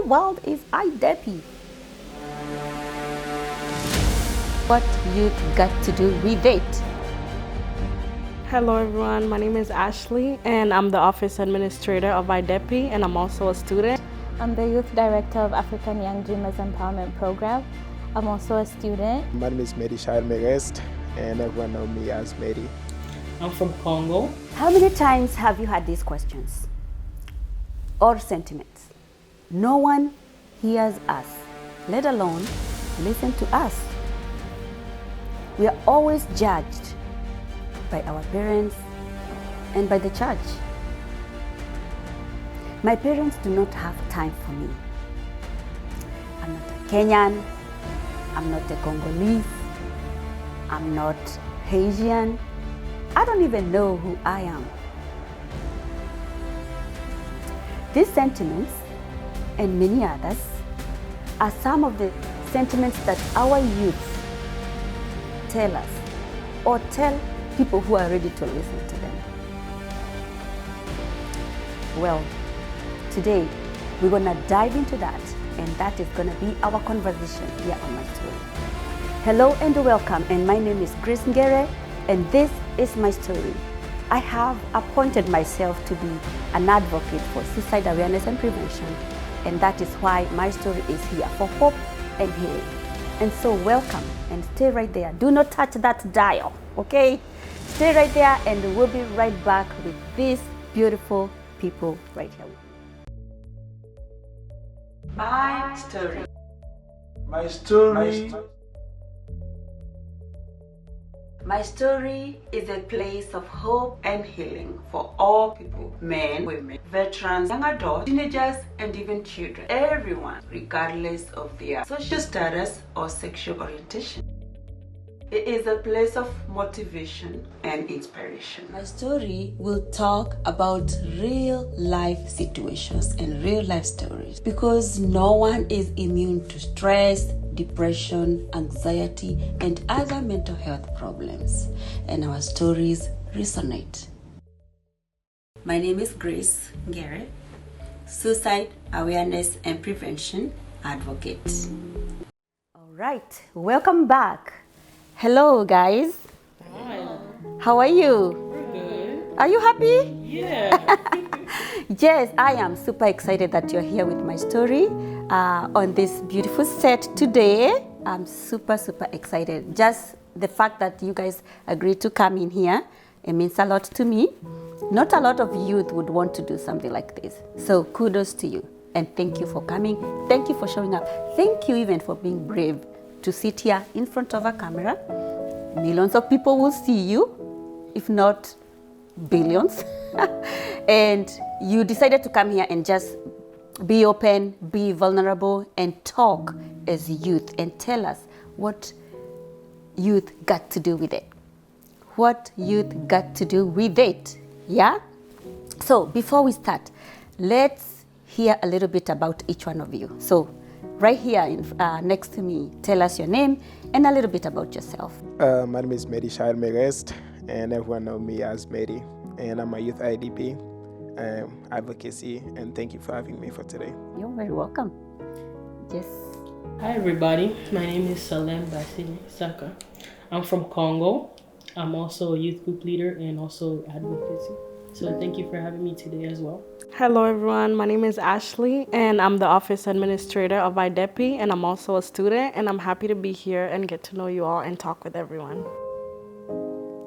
the world is IDEPI? What youth got to do with it? Hello everyone, my name is Ashley and I'm the Office Administrator of IDEPI and I'm also a student. I'm the Youth Director of African Young Dreamers Empowerment Program. I'm also a student. My name is Mehdi Shair Megest and everyone knows me as Mehdi. I'm from Congo. How many times have you had these questions or sentiments? No one hears us, let alone listen to us. We are always judged by our parents and by the church. My parents do not have time for me. I'm not a Kenyan, I'm not a Congolese, I'm not Haitian. I don't even know who I am. These sentiments and many others are some of the sentiments that our youth tell us or tell people who are ready to listen to them. Well, today we're gonna dive into that, and that is gonna be our conversation here on My Story. Hello and welcome, and my name is Grace Ngere, and this is My Story. I have appointed myself to be an advocate for suicide awareness and prevention, and that is why My Story is here for hope and healing. And so welcome, and stay right there. Do not touch that dial, okay? Stay right there, and we'll be right back with these beautiful people right here. My Story. My story. My Story is a place of hope and healing for all people, men, women, veterans, young adults, teenagers, and even children. Everyone, regardless of their social status or sexual orientation. It is a place of motivation and inspiration. My Story will talk about real life situations and real life stories, because no one is immune to stress, depression, anxiety, and other mental health problems, and our stories resonate. My name is Grace Ngere, Suicide Awareness and Prevention Advocate. All right, welcome back. Hello, guys. Hi. How are you? We're good. Are you happy? Yeah. Yes, I am super excited that you're here with My Story on this beautiful set today. I'm super excited. Just the fact that you guys agreed to come in here, it means a lot to me. Not a lot of youth would want to do something like this. So kudos to you, and thank you for coming. Thank you for showing up. Thank you even for being brave to sit here in front of a camera. Millions of people will see you, if not billions. And you decided to come here and just be open, be vulnerable, and talk as youth and tell us what youth got to do with it. What youth got to do with it, yeah? So before we start, let's hear a little bit about each one of you. So right here next to me, tell us your name and a little bit about yourself. My name is Mehdi Shair Megest and everyone knows me as Mehdi, and I'm a youth IDP advocacy, and thank you for having me for today. You're very welcome. Yes. Hi everybody, my name is Salem Basile Saka. I'm from Congo. I'm also a youth group leader and also advocacy. So thank you for having me today as well. Hello everyone, my name is Ashley and I'm the Office Administrator of IDEPI and I'm also a student, and I'm happy to be here and get to know you all and talk with everyone.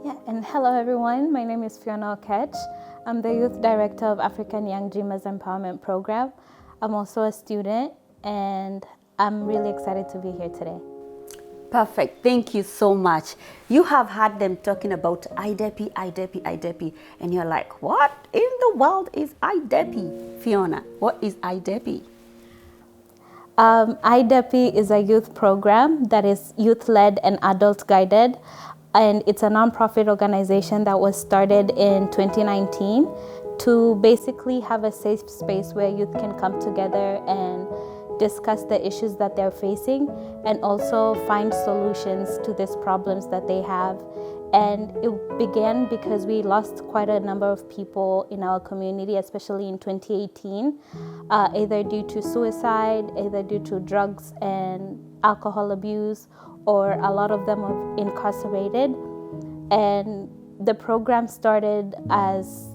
Yeah, and hello everyone. My name is Fiona Okech. I'm the Youth Director of African Young Dreamers Empowerment Program. I'm also a student, and I'm really excited to be here today. Perfect. Thank you so much. You have heard them talking about IDEPI, and you're like, what in the world is IDEPI? Fiona, what is IDEPI? IDEPI is a youth program that is youth-led and adult-guided, and it's a nonprofit organization that was started in 2019 to basically have a safe space where youth can come together and discuss the issues that they're facing and also find solutions to these problems that they have And it began because we lost quite a number of people in our community, especially in 2018, either due to suicide, either due to drugs and alcohol abuse, or a lot of them are incarcerated. And the program started as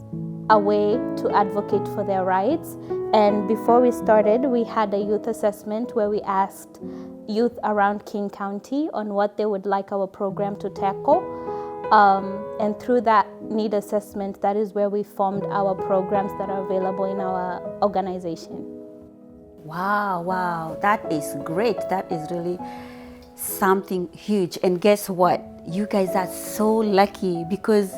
a way to advocate for their rights. And before we started, we had a youth assessment where we asked youth around King County on what they would like our program to tackle. And through that need assessment, that is where we formed our programs that are available in our organization. Wow, that is great. That is really something huge. And guess what? You guys are so lucky, because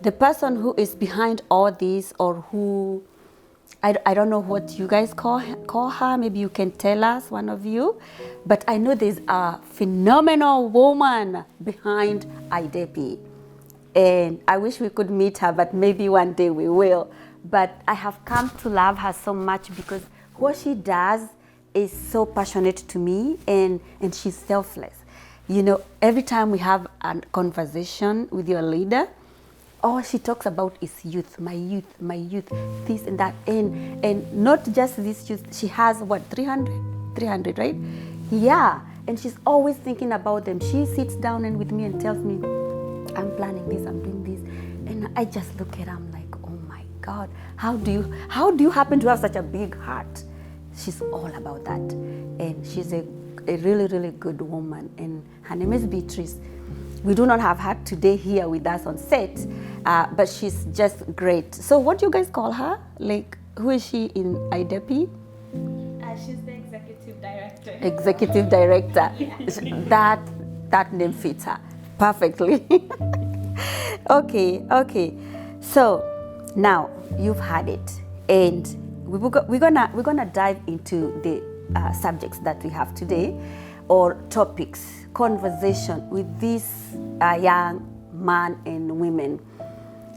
the person who is behind all this, or who, I don't know what you guys call her, maybe you can tell us, one of you, but I know there's a phenomenal woman behind IDEPI. And I wish we could meet her, but maybe one day we will. But I have come to love her so much, because what she does is so passionate to me, and she's selfless. You know, every time we have a conversation with your leader, all she talks about is youth, my youth, this and that. And not just this youth, she has what, 300, right? Yeah, and she's always thinking about them. She sits down and with me and tells me, I'm planning this, I'm doing this. And I just look at her, I'm like, oh my God, how do you happen to have such a big heart? She's all about that. And she's a really, really good woman. And her name is Beatrice. We do not have her today here with us on set, but she's just great. So what do you guys call her? Like, who is she in IDEPI? She's the executive director. Executive director. Yeah. That name fits her perfectly. Okay. So now you've had it, and we're gonna dive into the subjects that we have today, or topics, conversation with these young men and women.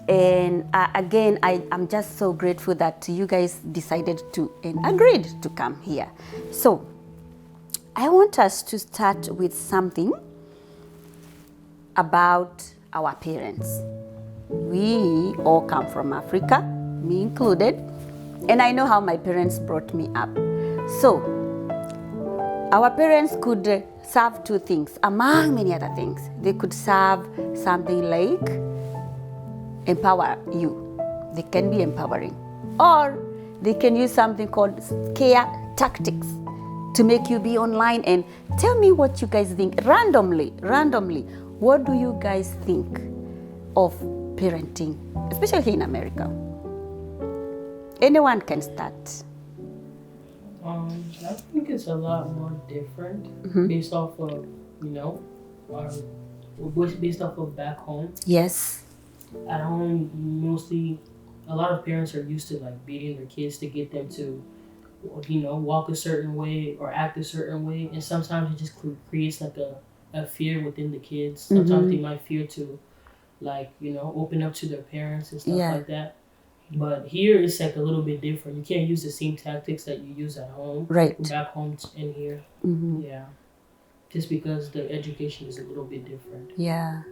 And again, I'm just so grateful that you guys decided to and agreed to come here. So I want us to start with something about our parents. We all come from Africa, me included, and I know how my parents brought me up. So our parents could serve two things, among many other things. They could serve something like empower you. They can be empowering. Or they can use something called scare tactics to make you be online. And tell me what you guys think randomly. What do you guys think of parenting, especially in America? Anyone can start. I think it's a lot more different based off of, based off of back home. Yes. At home, mostly, a lot of parents are used to like beating their kids to get them to, walk a certain way or act a certain way. And sometimes it just creates like a fear within the kids. Sometimes they might fear to open up to their parents and stuff like that. But here it's like a little bit different. You can't use the same tactics that you use at home. Right. Back home and here. Mm-hmm. Yeah. Just because the education is a little bit different. Yeah.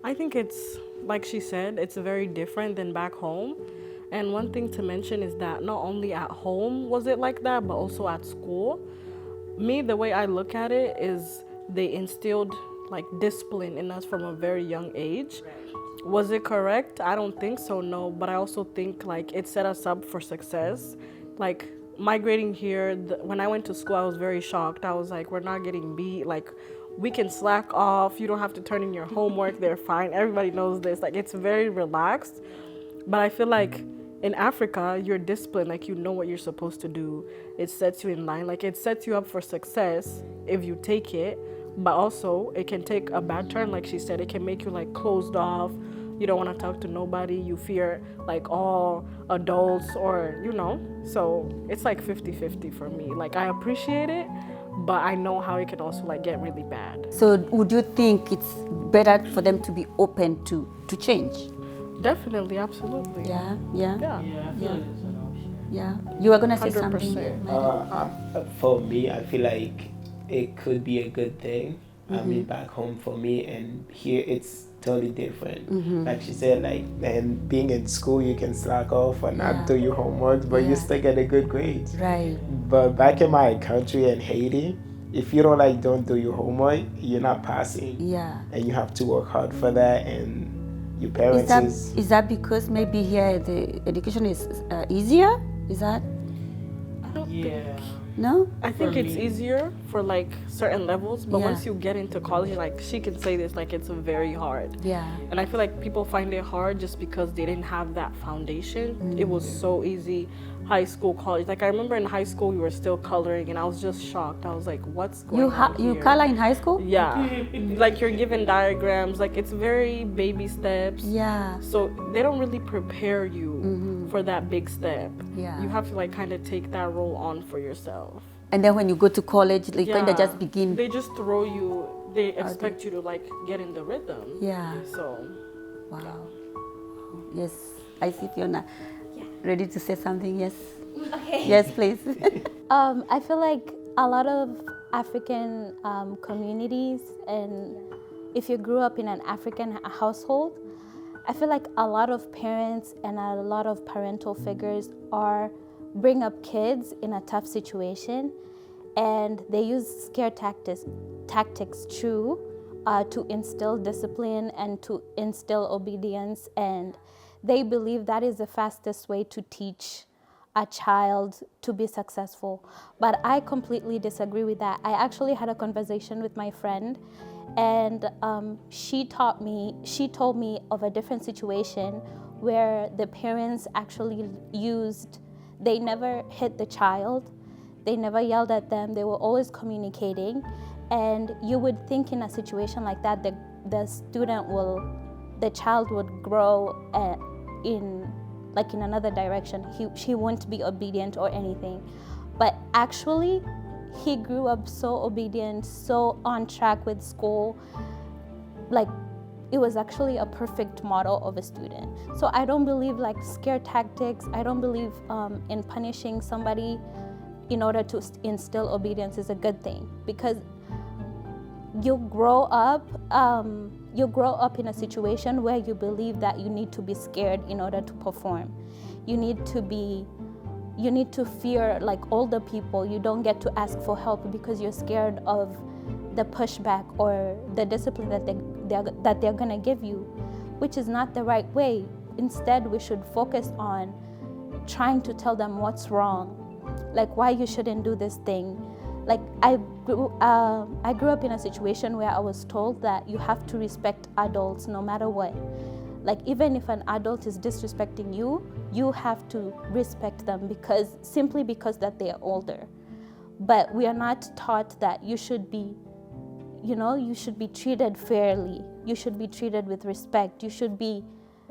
I think it's, like she said, it's very different than back home. And one thing to mention is that not only at home was it like that, but also at school. Me, the way I look at it is they instilled like discipline in us from a very young age. Was it correct? I don't think so, no. But I also think like it set us up for success. Like migrating here, when I went to school, I was very shocked. I was like, we're not getting beat. Like we can slack off. You don't have to turn in your homework. They're fine. Everybody knows this. Like it's very relaxed. But I feel like in Africa, you're disciplined. Like you know what you're supposed to do. It sets you in line. Like it sets you up for success if you take it. But also it can take a bad turn. Like she said, it can make you like closed off. You don't want to talk to nobody. You fear like all adults or, so it's like 50-50 for me. Like I appreciate it, but I know how it can also like get really bad. So would you think it's better for them to be open to change? Definitely, absolutely. Yeah. Yeah, I feel like it's an option. Yeah. You were going to say 100%. something? For me, I feel like it could be a good thing I mean, back home for me, and here it's totally different. Like she said, like, and being in school, you can slack off or not do your homework, but you still get a good grade. Right. But back in my country in Haiti, if you don't do your homework, you're not passing. Yeah. And you have to work hard for that, and your parents Is that because maybe here the education is easier? Is that Yeah. no? I think For it's me. easier for like certain levels, but Yeah. once you get into college, like she can say this, like it's very hard. Yeah. And I feel like people find it hard just because they didn't have that foundation. It was so easy, high school, college. Like I remember in high school we were still coloring, and I was just shocked. I was like, "What's going on You here?" color in high school? Yeah, like you're given diagrams. Like it's very baby steps. Yeah. So they don't really prepare you for that big step. Yeah. You have to like kind of take that role on for yourself. And then when you go to college, they kind of Yeah. just begin. They just throw you. They expect you to like get in the rhythm. Yeah. So Wow. Yes, I see Fiona. Ready to say something? Yes. Okay. Yes, please. I feel like a lot of African communities, and if you grew up in an African household, I feel like a lot of parents and a lot of parental figures bring up kids in a tough situation, and they use scare tactics true to instill discipline and to instill obedience, and they believe that is the fastest way to teach a child to be successful. But I completely disagree with that. I actually had a conversation with my friend, and she told me of a different situation where the parents actually they never hit the child, they never yelled at them, they were always communicating. And you would think in a situation like that, the child would grow in another direction. He wouldn't be obedient or anything. But actually, he grew up so obedient, so on track with school. Like, it was actually a perfect model of a student. So I don't believe like scare tactics. I don't believe in punishing somebody in order to instill obedience is a good thing, because you grow up in a situation where you believe that you need to be scared in order to perform. You need to fear like older people. You don't get to ask for help because you're scared of the pushback or the discipline that they're gonna give you, which is not the right way. Instead, we should focus on trying to tell them what's wrong, like why you shouldn't do this thing. Like I grew up in a situation where I was told that you have to respect adults no matter what. Like even if an adult is disrespecting you, you have to respect them simply because that they are older. But we are not taught that you should be treated fairly. You should be treated with respect. You should be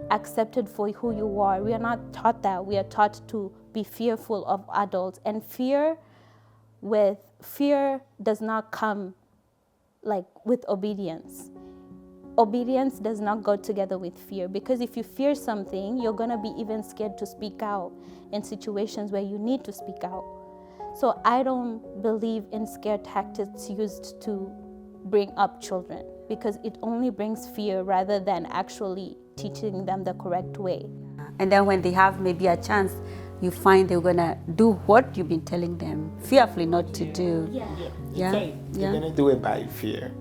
accepted for who you are. We are not taught that. We are taught to be fearful of adults, and fear does not come like with obedience. Obedience does not go together with fear, because if you fear something, you're going to be even scared to speak out in situations where you need to speak out. So I don't believe in scare tactics used to bring up children, because it only brings fear rather than actually teaching them the correct way. And then when they have maybe a chance, you find they're gonna do what you've been telling them fearfully not to do. They're gonna do it by fear.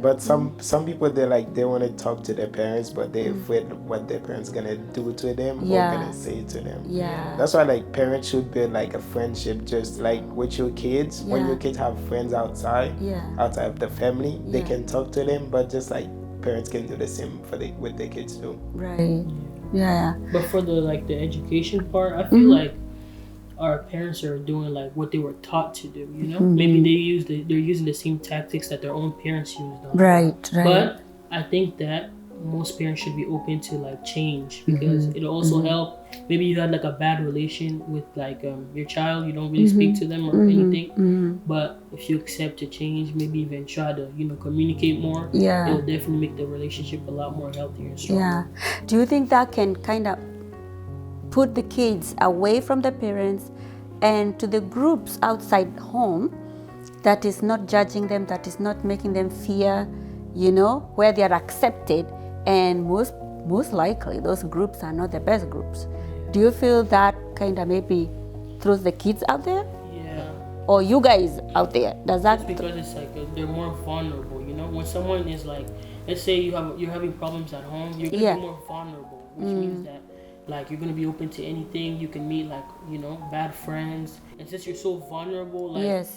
But some people they want to talk to their parents, but they're afraid what their parents gonna do to them or gonna say to them. Yeah. That's why like parents should build like a friendship, just like with your kids. When your kids have friends outside of the family, they can talk to them. But just like parents can do the same with their kids too. Right. Yeah. But for the education part, I feel like our parents are doing like what they were taught to do, you know? Maybe they're using the same tactics that their own parents used on. Right. But I think that most parents should be open to like change, because it'll also help. Maybe you had like a bad relation with like your child, you don't really speak to them or anything. But if you accept to change, maybe even try to, communicate more, it'll definitely make the relationship a lot more healthier and stronger. Yeah. Do you think that can kind of put the kids away from the parents and to the groups outside home, that is not judging them, that is not making them fear, where they are accepted. And most likely those groups are not the best groups. Do you feel that kind of maybe throws the kids out there? Yeah. Or you guys out there? Does that? It's because it's like they're more vulnerable. When someone is like, let's say you're having problems at home, you're gonna be more vulnerable, which means that like you're gonna be open to anything. You can meet like bad friends, and since you're so vulnerable, like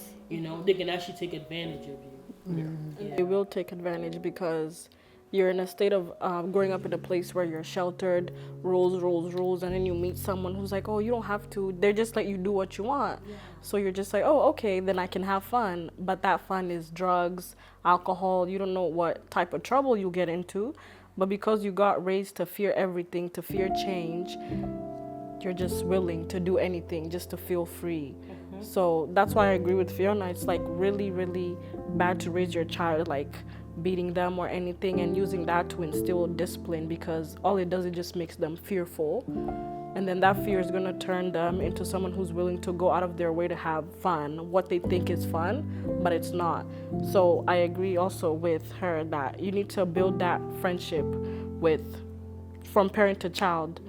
they can actually take advantage of you. They will take advantage because you're in a state of growing up in a place where you're sheltered, rules, and then you meet someone who's like, oh, you don't have to. They're just let you do what you want. Yeah. So you're just like, oh, okay, then I can have fun. But that fun is drugs, alcohol. You don't know what type of trouble you get into. But because you got raised to fear everything, to fear change, you're just willing to do anything just to feel free. So that's why I agree with Fiona. It's like really, really bad to raise your child like beating them or anything and using that to instill discipline, because all it does, it just makes them fearful. And then that fear is going to turn them into someone who's willing to go out of their way to have fun, what they think is fun, but it's not. So I agree also with her that you need to build that friendship from parent to child,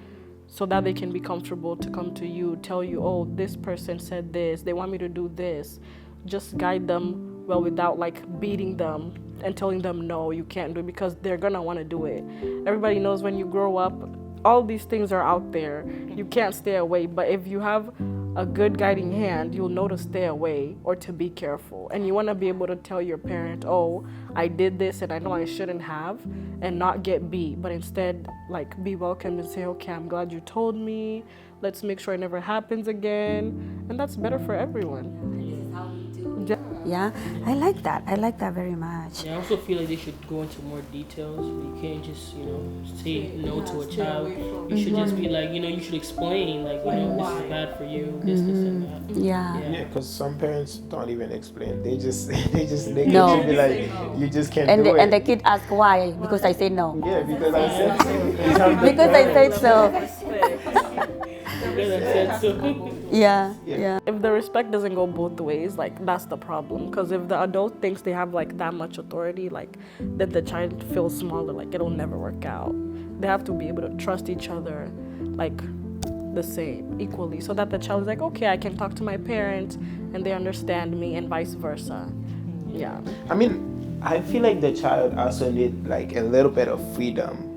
so that they can be comfortable to come to you, tell you, oh, this person said this, they want me to do this. Just guide them well without like beating them and telling them, no, you can't do it, because they're gonna want to do it. Everybody knows when you grow up, all these things are out there. You can't stay away, but if you have a good guiding hand, you'll know to stay away or to be careful. And you want to be able to tell your parent, oh, I did this and I know I shouldn't have, and not get beat, but instead like be welcomed and say, okay, I'm glad you told me. Let's make sure it never happens again. And that's better for everyone. Yeah, I like that. I like that very much. Yeah, I also feel like they should go into more details. You can't just, say no to a child. You should just be like, you should explain, like, this is bad for you, this and that. Yeah. Because some parents don't even explain. They just they just be like, you just can't do it. And the kid asks why? Because I say no. Yeah, because I said so. Because I said so. Because I said so. Yeah. If the respect doesn't go both ways, like that's the problem. Because if the adult thinks they have like that much authority, like that the child feels smaller, like it'll never work out. They have to be able to trust each other like the same, equally, so that the child is like, okay, I can talk to my parents and they understand me, and vice versa. Yeah. I mean, I feel like the child also need like a little bit of freedom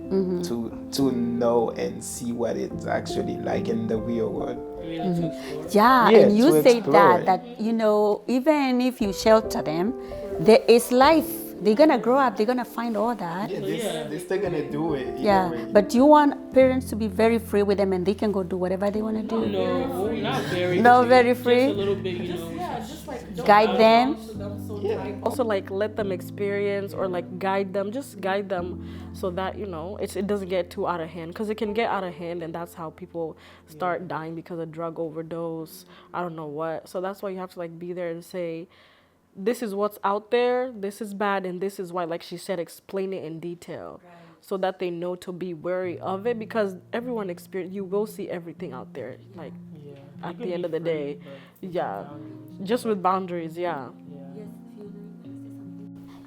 to know and see what it's actually like in the real world. Yeah, and you say that even if you shelter them, there is life. They're gonna grow up. They're gonna find all that. Yeah, they're still gonna do it. Yeah, but you want parents to be very free with them, and they can go do whatever they want to do. No, not very. No, very free. Just a little bit, Just like guide them. Also, like let them experience or like guide them. Just guide them so that it doesn't get too out of hand, because it can get out of hand, and that's how people start dying because of drug overdose. I don't know what. So that's why you have to like be there and say, this is what's out there, this is bad, and this is why, like she said, explain it in detail, so that they know to be wary of it, because everyone you will see everything out there, like at the end of the day. Just with boundaries. Yeah,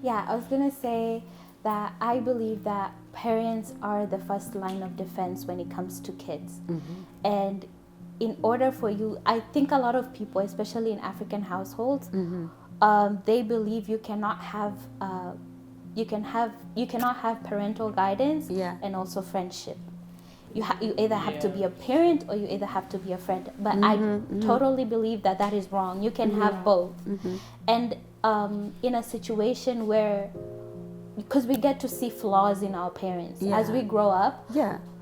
I was gonna say that I believe that parents are the first line of defense when it comes to kids. And in order for you, I think a lot of people, especially in African households, they believe you cannot have parental guidance and also friendship. You either have to be a parent or you either have to be a friend. But I totally believe that is wrong. You can have both. And in a situation where, because we get to see flaws in our parents as we grow up.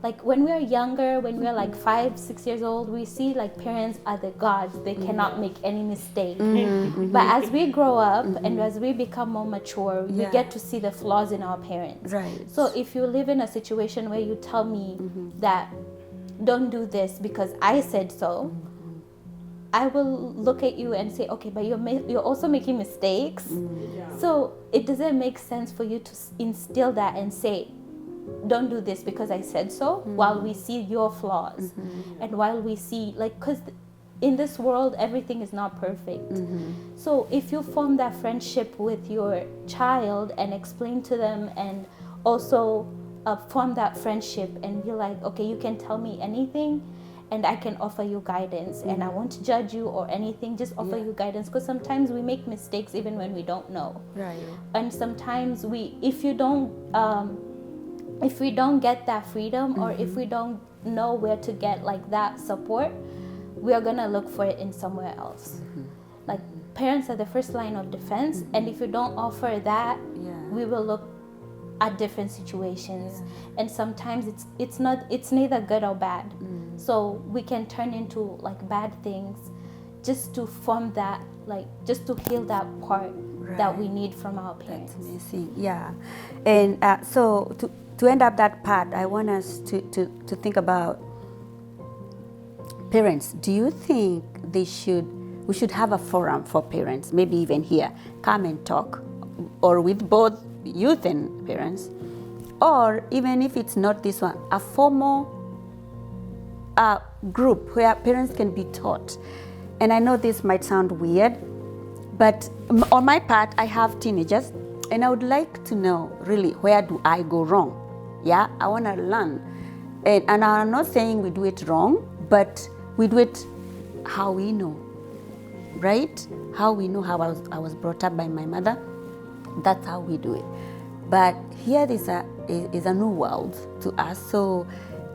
Like when we're younger, when we're like 5-6 years old, we see like parents are the gods. They cannot make any mistake. But as we grow up and as we become more mature, we get to see the flaws in our parents. Right. So if you live in a situation where you tell me that don't do this because I said so, I will look at you and say, okay, but you're also making mistakes. So it doesn't make sense for you to instill that and say, don't do this because I said so, while we see your flaws. And while we see, like, because in this world, everything is not perfect. So if you form that friendship with your child and explain to them, and also form that friendship and be like, okay, you can tell me anything and I can offer you guidance, and I won't judge you or anything, just offer you guidance, because sometimes we make mistakes even when we don't know. Right. And sometimes if we don't get that freedom, or if we don't know where to get like that support, we are gonna look for it in somewhere else. Like, parents are the first line of defense, and if you don't offer that, we will look at different situations, and sometimes it's neither good or bad. So we can turn into like bad things just to form that, like, just to heal that part that we need from our parents. That's amazing. Yeah. And so to end up that part, I want us to think about parents. Do you think we should have a forum for parents, maybe even here, come and talk, or with both youth and parents, or even if it's not this one, a formal group where parents can be taught? And I know this might sound weird, but on my part, I have teenagers, and I would like to know, really, where do I go wrong? Yeah, I want to learn. And I'm not saying we do it wrong, but we do it how we know, right? How we know, how I was brought up by my mother. That's how we do it. But here is a new world to us. So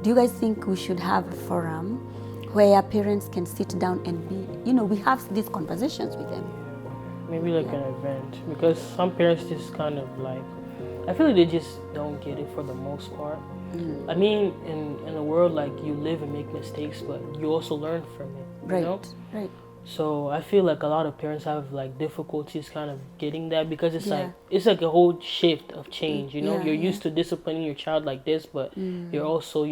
do you guys think we should have a forum where parents can sit down and we have these conversations with them? Maybe like an event, because some parents just kind of like, I feel like they just don't get it for the most part. I mean, in a world, like, you live and make mistakes, but you also learn from it, you know? Right. So I feel like a lot of parents have like difficulties kind of getting that, because it's like a whole shift of change, you know? You're used to disciplining your child like this, but you're also,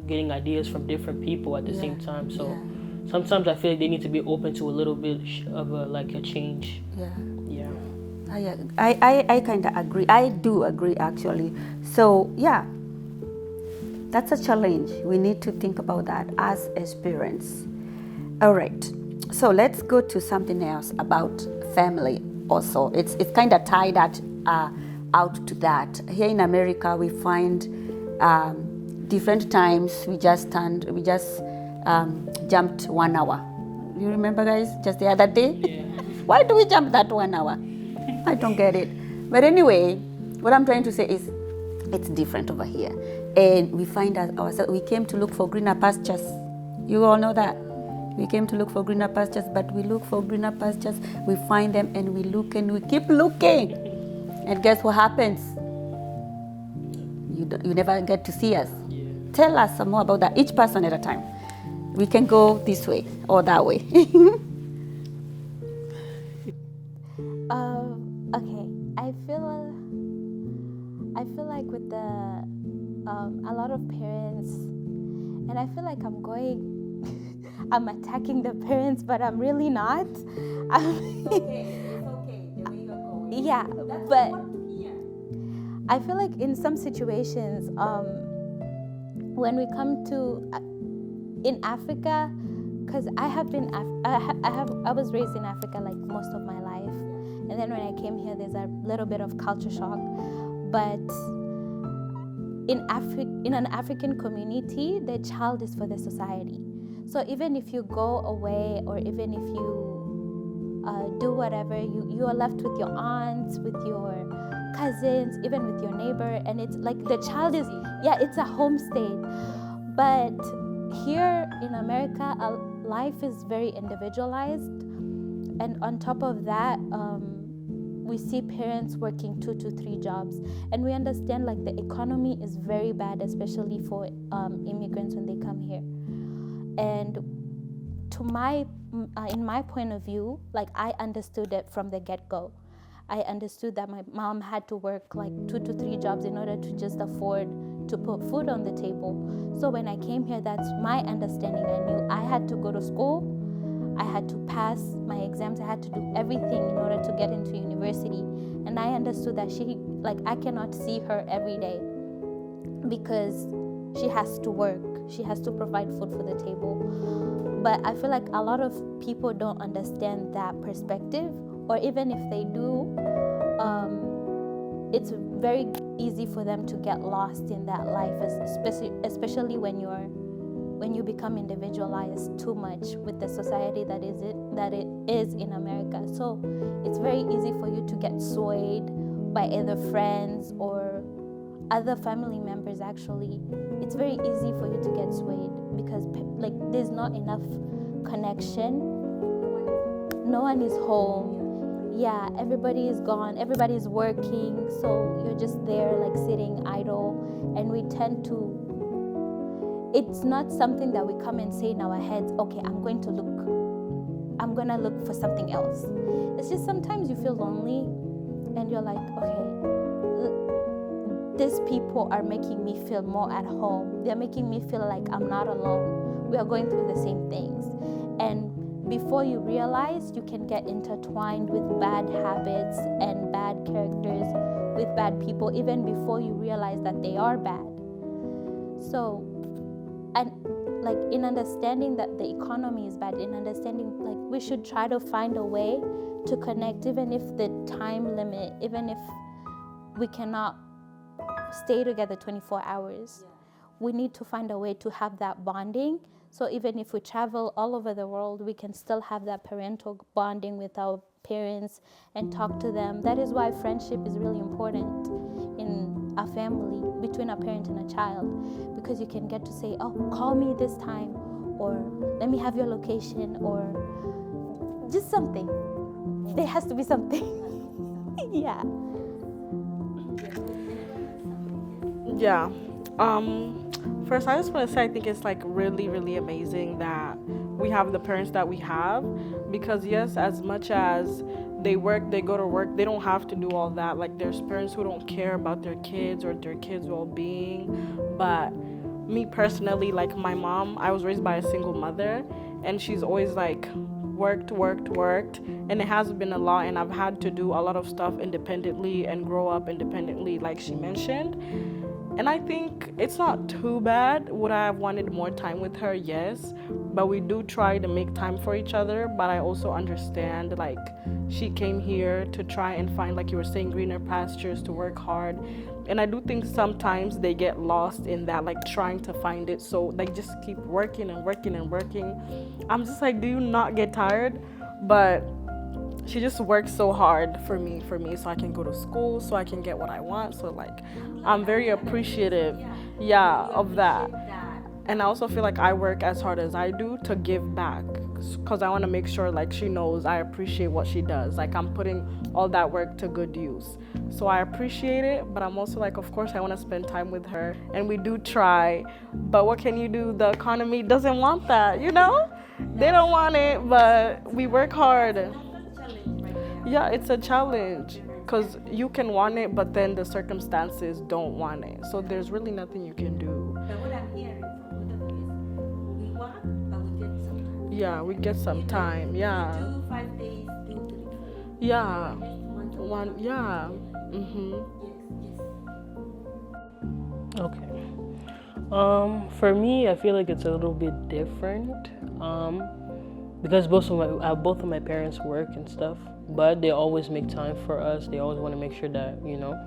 getting ideas from different people at the same time. So sometimes I feel like they need to be open to a little bit of a change. Yeah. I kind of agree. I do agree, actually. So that's a challenge. We need to think about that as parents. All right. So let's go to something else about family also. It's kind of tied out to that. Here in America, we find different times we just jumped 1 hour. You remember, guys, just the other day? Yeah. Why do we jump that 1 hour? I don't get it. But anyway, what I'm trying to say is it's different over here. And we find ourselves, we came to look for greener pastures. You all know that. We came to look for greener pastures, but we look for greener pastures, we find them, and we look and we keep looking. And guess what happens? You never get to see us. Yeah. Tell us some more about that, each person at a time. We can go this way or that way. Okay, I feel like with a lot of parents, and I feel like I'm attacking the parents, but I'm really not. It's okay. The way you're going. Yeah, but I feel like in some situations, when we come to in Africa, because I was raised in Africa like most of my life, and then when I came here, there's a little bit of culture shock. But in an African community, the child is for the society. So even if you go away, or even if you do whatever, you are left with your aunts, with your cousins, even with your neighbor, and it's like the child is, it's a homestay. But here in America, life is very individualized, and on top of that, we see parents working 2 to 3 jobs, and we understand like the economy is very bad, especially for immigrants when they come here. And in my point of view, like, I understood it from the get-go. I understood that my mom had to work like 2 to 3 jobs in order to just afford to put food on the table. So when I came here, that's my understanding. I knew I had to go to school, I had to pass my exams, I had to do everything in order to get into university. And I understood that I cannot see her every day, because she has to work, she has to provide food for the table. But I feel like a lot of people don't understand that perspective, or even if they do, it's very easy for them to get lost in that life, especially when you become individualized too much with the society that it is in America. So it's very easy for you to get swayed by either friends or other family members. Actually, it's very easy for you to get swayed because like there's not enough connection. No one is home. Yeah, everybody is gone, everybody's working, so you're just there like sitting idle. And we tend to, it's not something that we come and say in our heads, okay, I'm gonna look for something else. It's just sometimes you feel lonely and you're like, okay, these people are making me feel more at home. They're making me feel like I'm not alone. We are going through the same things. And before you realize, you can get intertwined with bad habits and bad characters, with bad people, even before you realize that they are bad. So, and like in understanding that the economy is bad, in understanding like we should try to find a way to connect, even if the time limit, even if we cannot stay together 24 hours. We need to find a way to have that bonding. So even if we travel all over the world, we can still have that parental bonding with our parents and talk to them. That is why friendship is really important in a family, between a parent and a child, because you can get to say, oh, call me this time, or let me have your location, or just something. There has to be something. Yeah. Yeah. First, I just want to say I think it's like really, really amazing that we have the parents that we have, because yes, as much as they work, they go to work, they don't have to do all that. Like there's parents who don't care about their kids or their kids' well-being. But me personally, like my mom, I was raised by a single mother, and she's always like worked, and it has been a lot, and I've had to do a lot of stuff independently and grow up independently, like she mentioned. And I think it's not too bad. Would I have wanted more time with her? Yes. But we do try to make time for each other. But I also understand, like, she came here to try and find, like you were saying, greener pastures, to work hard. And I do think sometimes they get lost in that, like, trying to find it. So they just keep working and working and working. I'm just like, do you not get tired? But she just works so hard for me, so I can go to school, so I can get what I want. So like, I'm very appreciative, of that. And I also feel like I work as hard as I do to give back, because I want to make sure like she knows I appreciate what she does. Like I'm putting all that work to good use. So I appreciate it, but I'm also like, of course I want to spend time with her, and we do try. But what can you do? The economy doesn't want that, you know? They don't want it, but we work hard. Yeah, it's a challenge, because you can want it, but then the circumstances don't want it. So there's really nothing you can do. But what I'm hearing from both of you is we work, but we get some time. Yeah, we get some time. Yeah. 2 5 days, 2 3 4. Yeah. One. Yeah. Mhm. Yes. Okay. For me, I feel like it's a little bit different. Because both of my parents work and stuff, but they always make time for us. They always want to make sure that, you know,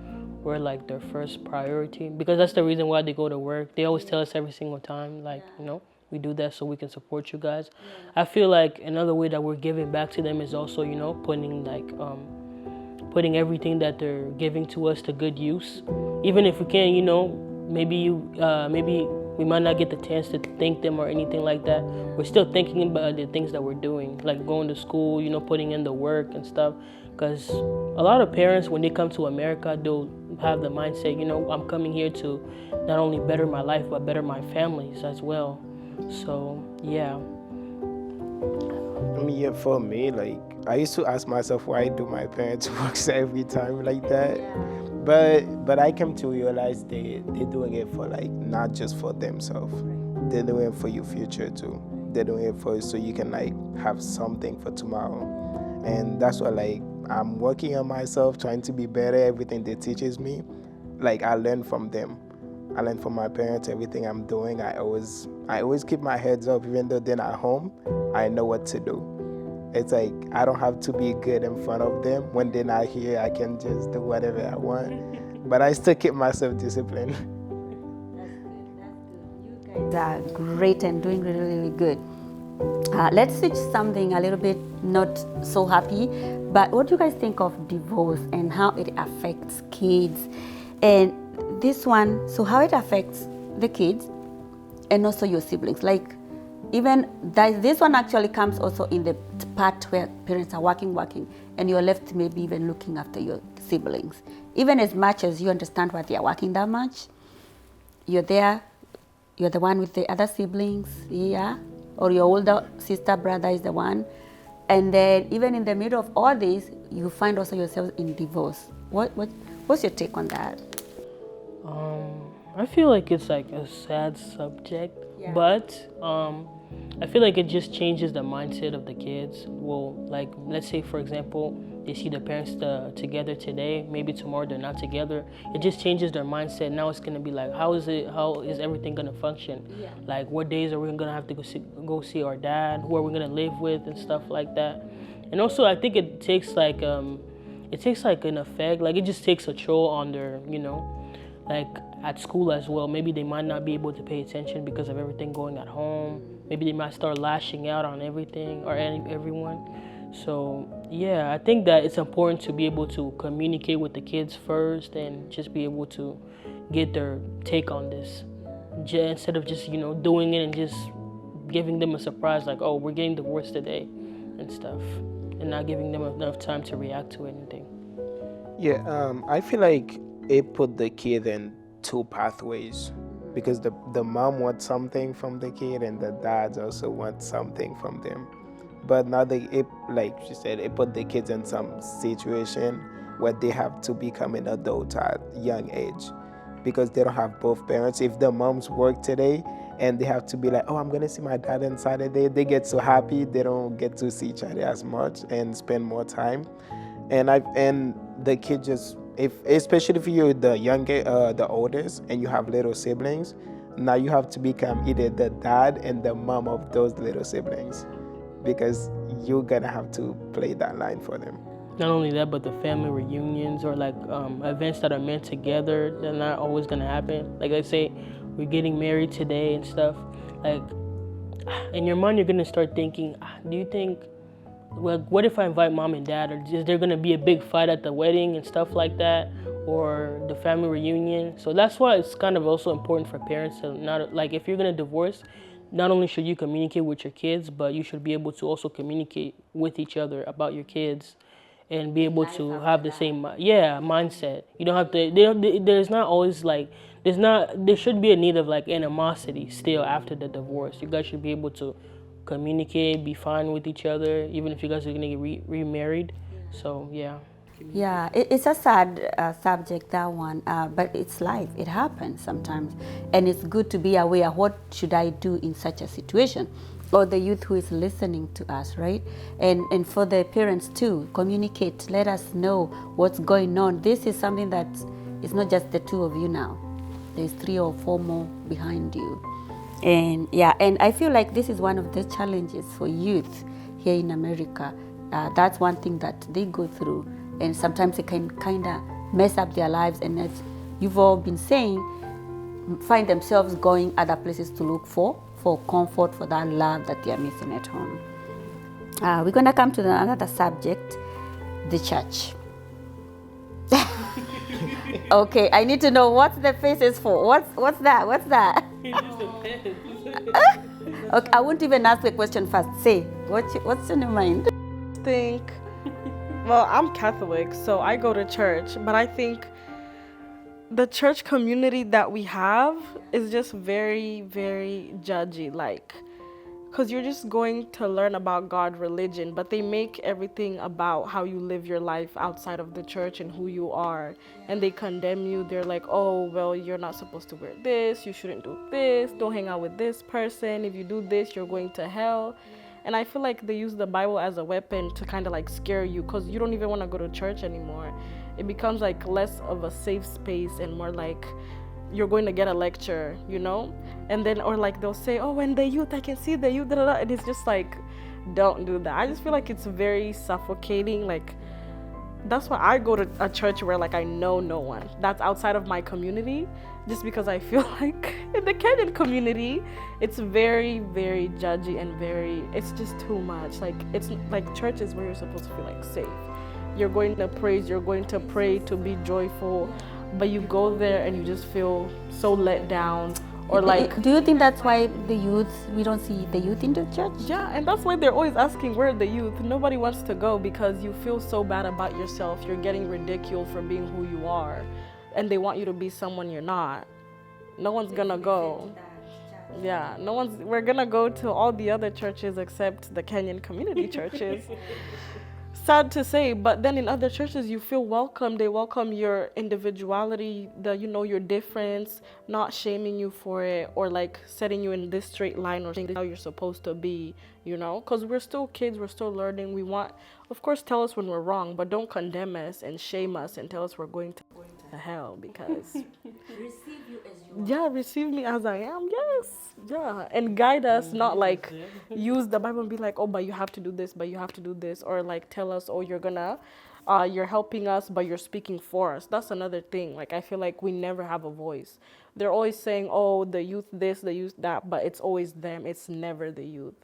we're like their first priority, because that's the reason why they go to work. They always tell us every single time, like, you know, we do that so we can support you guys. I feel like another way that we're giving back to them is also, you know, putting everything that they're giving to us to good use. Even if we can, you know, maybe we might not get the chance to thank them or anything like that. We're still thinking about the things that we're doing, like going to school, you know, putting in the work and stuff. Because a lot of parents, when they come to America, they'll have the mindset, you know, I'm coming here to not only better my life, but better my families as well. So, yeah. I mean, yeah, for me, like, I used to ask myself, why do my parents work every time like that? But I came to realize they're doing it for, like, not just for themselves. They're doing it for your future too. They're doing it for you so you can, like, have something for tomorrow. And that's what, like, I'm working on myself, trying to be better. Everything they teaches me, like, I learn from them. I learn from my parents. Everything I'm doing, I always keep my heads up. Even though they're not home, I know what to do. It's like I don't have to be good in front of them. When they're not here, I can just do whatever I want. But I still keep myself disciplined. That's good. You guys are great and doing really, really good. Let's switch something a little bit not so happy. But what do you guys think of divorce and how it affects kids? And this one, so how it affects the kids and also your siblings. Like, even this one actually comes also in the part where parents are working, and you're left maybe even looking after your siblings. Even as much as you understand why they are working that much, you're there, you're the one with the other siblings, yeah, or your older sister, brother is the one. And then even in the middle of all this, you find also yourself in divorce. What's your take on that? I feel like it's like a sad subject, but I feel like it just changes the mindset of the kids. Well, like, let's say, for example, they see the parents together today, maybe tomorrow they're not together. It just changes their mindset. Now it's gonna be like, how is everything gonna function? Yeah. Like, what days are we gonna have to go see our dad? Who are we gonna live with and stuff like that? And also, I think it takes like an effect. Like, it just takes a toll on their, like at school as well. Maybe they might not be able to pay attention because of everything going at home. Maybe they might start lashing out on everything or everyone. So yeah, I think that it's important to be able to communicate with the kids first and just be able to get their take on this, instead of just doing it and just giving them a surprise like, oh, we're getting divorced today and stuff, and not giving them enough time to react to anything. Yeah, I feel like it put the kid in two pathways, because the mom wants something from the kid and the dad also wants something from them. But now like she said, it put the kids in some situation where they have to become an adult at young age, because they don't have both parents. If the moms work today and they have to be like, oh, I'm gonna see my dad on Saturday, they get so happy they don't get to see each other as much and spend more time. And the kid just, especially if you're the oldest and you have little siblings, now you have to become either the dad and the mom of those little siblings, because you're gonna have to play that line for them. Not only that, but the family reunions or like events that are meant together, they're not always gonna happen. Like, let's say we're getting married today and stuff. Like, in your mind, you're gonna start thinking, do you think, well, what if I invite mom and dad? Or is there gonna be a big fight at the wedding and stuff like that, or the family reunion? So that's why it's kind of also important for parents to not, like, if you're gonna divorce, not only should you communicate with your kids, but you should be able to also communicate with each other about your kids and be able to have the same mindset. You don't have to, there's not always like, there should be a need of like animosity still after the divorce. You guys should be able to communicate, be fine with each other, even if you guys are gonna get remarried. So yeah. Yeah, it's a sad subject, that one, but it's life. It happens sometimes, and it's good to be aware. What should I do in such a situation? Or the youth who is listening to us, right? And for the parents too, communicate. Let us know what's going on. This is something that is not just the two of you now. There's 3 or 4 more behind you. And yeah, and I feel like this is one of the challenges for youth here in America. That's one thing that they go through, and sometimes it can kind of mess up their lives, and as you've all been saying, find themselves going other places to look for comfort, for that love that they are missing at home. We're going to come to another subject, the church. Okay, I need to know what's the faces for. What's that? Okay, I won't even ask the question first. Say, what's in your mind? Well, I'm Catholic, so I go to church, but I think the church community that we have is just very, very judgy, like, because you're just going to learn about God, religion, but they make everything about how you live your life outside of the church and who you are, and they condemn you. They're like, oh, well, you're not supposed to wear this, you shouldn't do this, don't hang out with this person, if you do this, you're going to hell. And I feel like they use the Bible as a weapon to kind of like scare you, because you don't even want to go to church anymore. It becomes like less of a safe space and more like you're going to get a lecture, you know? And then, or like they'll say, oh, when the youth, I can see the youth, da, da, da. And it's just like, don't do that. I just feel like it's very suffocating. Like, that's why I go to a church where like I know no one that's outside of my community, just because I feel like in the Kenyan community, it's very, very judgy and it's just too much. Like, it's like church is where you're supposed to feel like safe. You're going to praise, you're going to pray, to be joyful, but you go there and you just feel so let down. Or like, do you think that's why we don't see the youth in the church? Yeah, and that's why they're always asking where are the youth. Nobody wants to go because you feel so bad about yourself. You're getting ridiculed for being who you are, and they want you to be someone you're not. No one's gonna go. Yeah, we're gonna go to all the other churches except the Kenyan community churches. Sad to say, but then in other churches you feel welcome. They welcome your individuality, your difference, not shaming you for it, or like setting you in this straight line or saying how you're supposed to be, because we're still kids, we're still learning. We want, of course, tell us when we're wrong, but don't condemn us and shame us and tell us we're going to hell, because Receive you as you are. yeah, receive me as I am. Yes. Yeah. And guide us, not like use the Bible and be like, oh, but you have to do this, but you have to do this. Or like tell us, oh, you're helping us, but you're speaking for us. That's another thing. Like, I feel like we never have a voice. They're always saying, oh, the youth this, the youth that, but it's always them. It's never the youth.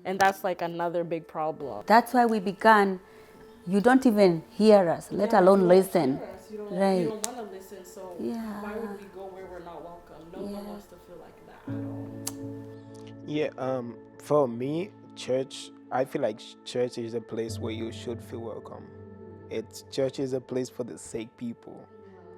And that's like another big problem. That's why we began, you don't even hear us, let alone listen. You Right. don't want to listen, so why would we go where we're not welcome? No one wants to feel like that at all. Yeah, for me, I feel like church is a place where you should feel welcome. Church is a place for the sick people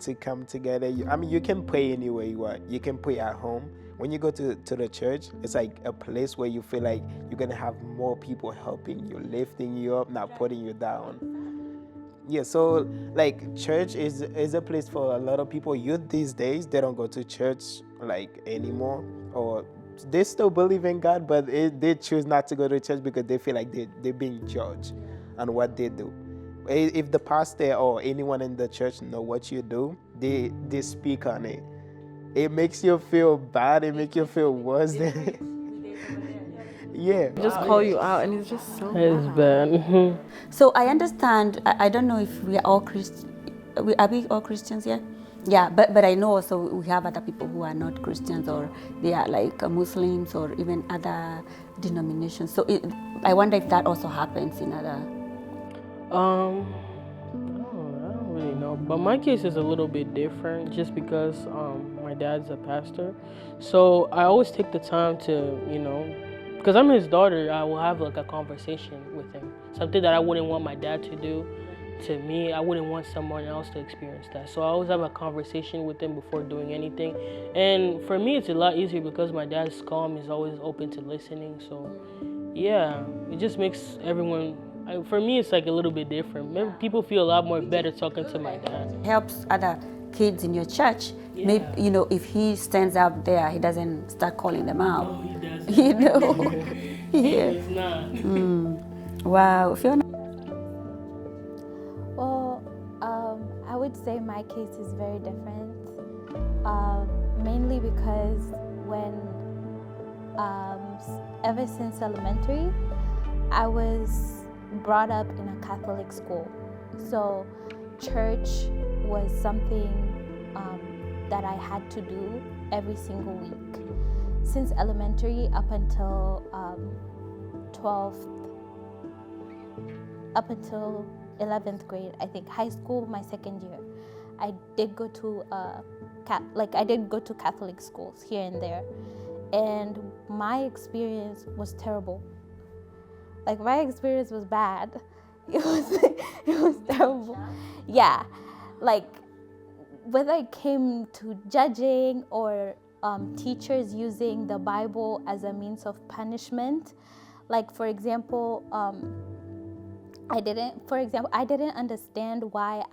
to come together. You can pray anywhere you are. You can pray at home. When you go to the church, it's like a place where you feel like you're going to have more people helping you, lifting you up, not putting you down. Yeah, so like church is a place for a lot of people. Youth these days, they don't go to church like anymore, or they still believe in God, but they choose not to go to church because they feel like they're being judged on what they do. If the pastor or anyone in the church know what you do, they speak on it. It makes you feel bad. It makes you feel worse. Yeah. Just call you out, and it's just so It's bad. So I understand, I don't know if we are all are we all Christians here? Yeah, but I know also we have other people who are not Christians, or they are like Muslims or even other denominations. So I wonder if that also happens in other... I don't really know, but my case is a little bit different just because my dad's a pastor. So I always take the time to, because I'm his daughter, I will have like a conversation with him. Something that I wouldn't want my dad to do to me, I wouldn't want someone else to experience that. So I always have a conversation with him before doing anything. And for me, it's a lot easier because my dad's calm, is always open to listening. So yeah, it just makes everyone, for me, it's like a little bit different. Maybe people feel a lot more better talking to my dad. Helps other kids in your church. Yeah. Maybe, if he stands up there, he doesn't start calling them out. No, he doesn't. Yeah. He's not. Wow. Fiona? Well, I would say my case is very different, mainly because ever since elementary, I was brought up in a Catholic school. So church was something that I had to do every single week. Since elementary up until 11th grade, I think, high school, my second year, I did go to Catholic schools here and there, and my experience was terrible. Like, my experience was bad. It was terrible. Yeah, like when it came to judging or teachers using the Bible as a means of punishment, like for example, I didn't understand why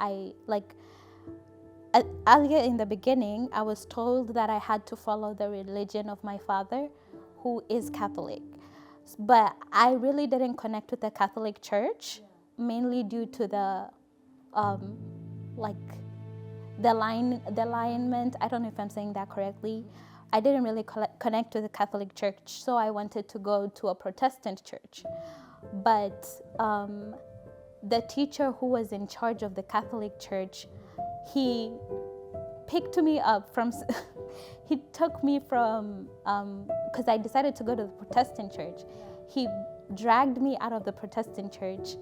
earlier in the beginning, I was told that I had to follow the religion of my father, who is Catholic. But I really didn't connect with the Catholic Church, mainly due to the the alignment, I don't know if I'm saying that correctly. I didn't really connect with the Catholic Church, so I wanted to go to a Protestant church. But the teacher who was in charge of the Catholic Church, he picked me up from, he took me from, because I decided to go to the Protestant church. He dragged me out of the Protestant church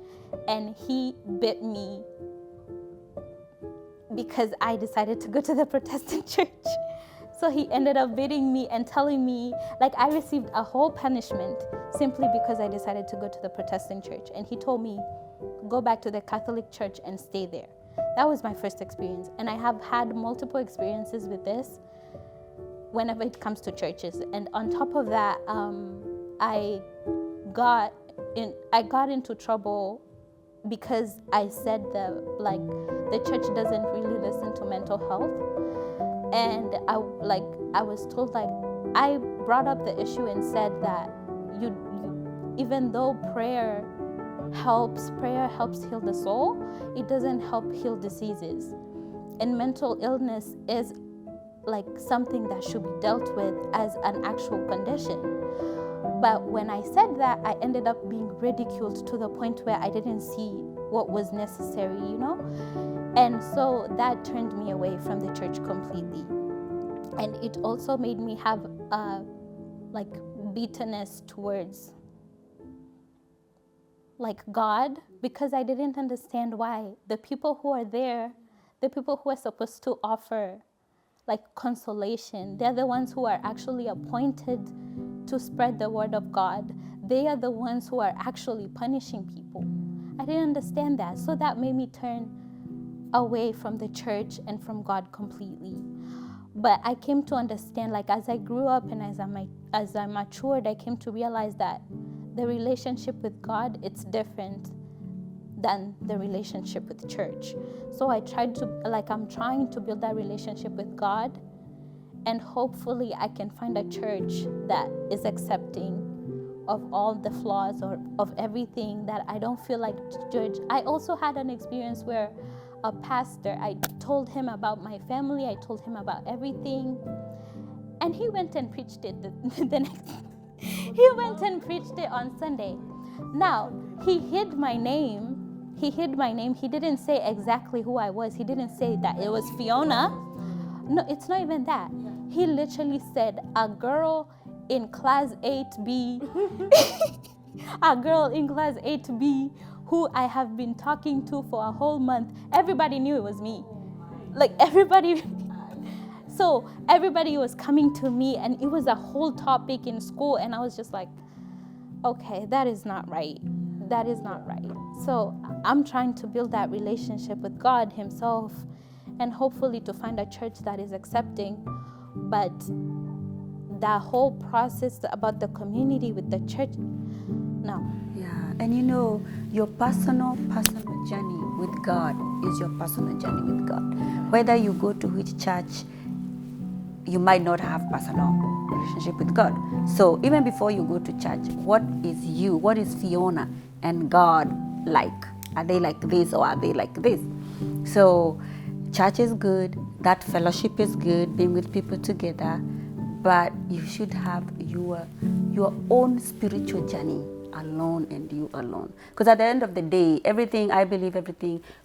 and he bit me because I decided to go to the Protestant church. So he ended up beating me and telling me, like, I received a whole punishment simply because I decided to go to the Protestant church. And he told me, go back to the Catholic church and stay there. That was my first experience. And I have had multiple experiences with this whenever it comes to churches. And on top of that, I got into trouble because I said the church doesn't really listen to mental health. And I was told, like, I brought up the issue and said that you even though prayer helps heal the soul, it doesn't help heal diseases. And mental illness is like something that should be dealt with as an actual condition. But when I said that, I ended up being ridiculed to the point where I didn't see what was necessary, you know? And so that turned me away from the church completely. And it also made me have bitterness towards God, because I didn't understand why the people who are there, the people who are supposed to offer consolation, they're the ones who are actually appointed to spread the word of God. They are the ones who are actually punishing people. I didn't understand that. So that made me turn away from the church and from God completely. But I came to understand, as I grew up and as I matured, I came to realize that the relationship with God, it's different than the relationship with church. So I'm trying to build that relationship with God, and hopefully I can find a church that is accepting of all the flaws or of everything, that I don't feel like judge. I also had an experience where a pastor, I told him about my family, I told him about everything, and he went and preached it the next he went and preached it on Sunday. Now, he hid my name. He didn't say exactly who I was. He didn't say that it was Fiona. No, it's not even that. He literally said, a girl in class 8B, a girl in class 8B who I have been talking to for a whole month. Everybody knew it was me. Everybody. So everybody was coming to me, and it was a whole topic in school, and I was just like, okay, that is not right. That is not right. So I'm trying to build that relationship with God himself, and hopefully to find a church that is accepting. But that whole process about the community with the church, no. Yeah, and your personal journey with God is your personal journey with God. Whether you go to which church, you might not have personal relationship with God. So even before you go to church, what is Fiona and God like? Are they like this or are they like this? So church is good, that fellowship is good, being with people together, but you should have your own spiritual journey alone, and you alone. Because at the end of the day, everything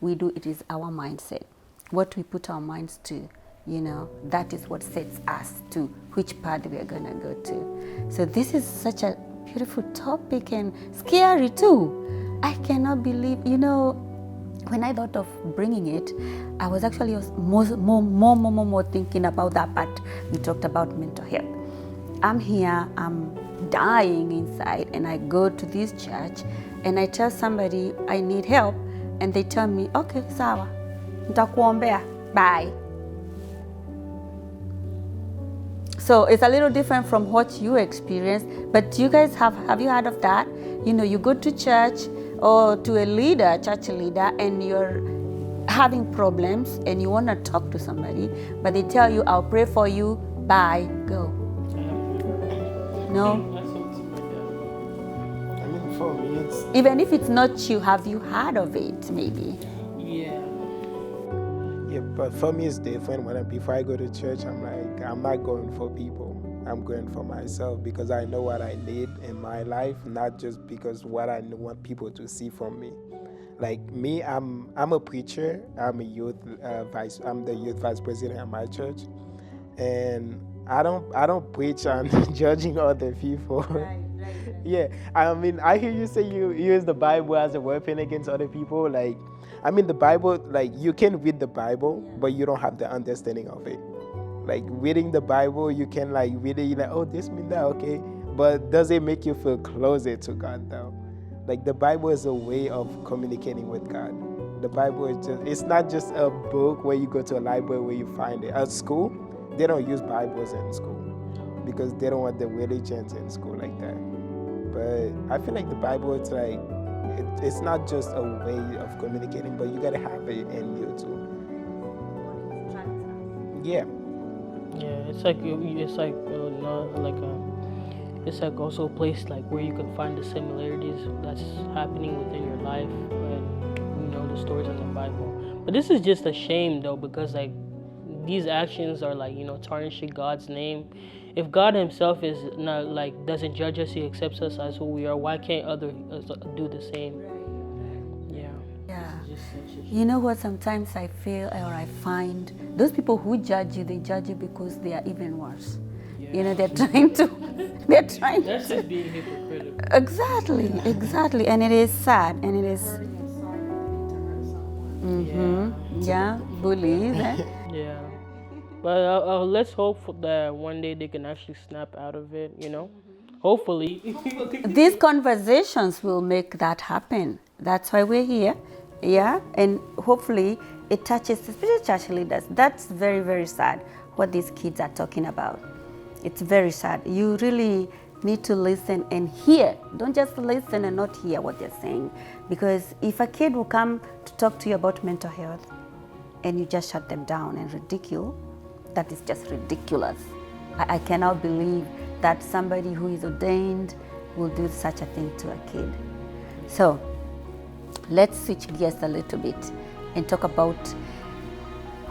we do, it is our mindset. What we put our minds to, that is what sets us to which path we are going to go to. So this is such a beautiful topic, and scary too. I cannot believe, when I thought of bringing it, I was actually more thinking about that part. We talked about mental health. I'm here, I'm dying inside, and I go to this church and I tell somebody I need help, and they tell me, okay, sawa, nitakuombea, bye. So it's a little different from what you experienced, but you guys have you heard of that? You go to church or to a church leader, and you're having problems and you want to talk to somebody, but they tell you, I'll pray for you, bye, go. No? I mean, for me, it's... Even if it's not you, have you heard of it, maybe? Yeah. Yeah, Yeah, but for me it's different. Before I go to church, I'm like, I'm not going for people. I'm going for myself because I know what I need in my life, not just because what I want people to see from me. Like me, I'm a preacher. I'm the youth vice president at my church, and I don't preach on judging other people. Yeah, I mean, I hear you say you use the Bible as a weapon against other people. Like, I mean, the Bible, like, you can read the Bible, but you don't have the understanding of it. Like, reading the Bible, you can, like, read it, you're like, oh, this means that, okay. But does it make you feel closer to God, though? Like, the Bible is a way of communicating with God. The Bible is it's not just a book where you go to a library where you find it. At school, they don't use Bibles in school because they don't want the religions in school like that. But I feel like the Bible, it's like, it's not just a way of communicating, but you gotta have it in you too. Yeah. Yeah, it's like it's like also a place like where you can find the similarities that's happening within your life and the stories in the Bible. But this is just a shame though, because like these actions are like tarnishing God's name. If God Himself is not like doesn't judge us, He accepts us as who we are. Why can't others do the same? Yeah. You know what? Sometimes I feel or I find those people who judge you, they judge you because they are even worse. Yeah. They're trying to. That's just being hypocritical. Exactly, and it is sad, and it is. Yeah, bullies. Yeah. But let's hope that one day they can actually snap out of it, Hopefully. These conversations will make that happen. That's why we're here. Yeah, and hopefully it touches, especially church leaders. That's very, very sad what these kids are talking about. It's very sad. You really need to listen and hear. Don't just listen and not hear what they're saying. Because if a kid will come to talk to you about mental health and you just shut them down and ridicule, that is just ridiculous. I cannot believe that somebody who is ordained will do such a thing to a kid. So let's switch gears a little bit and talk about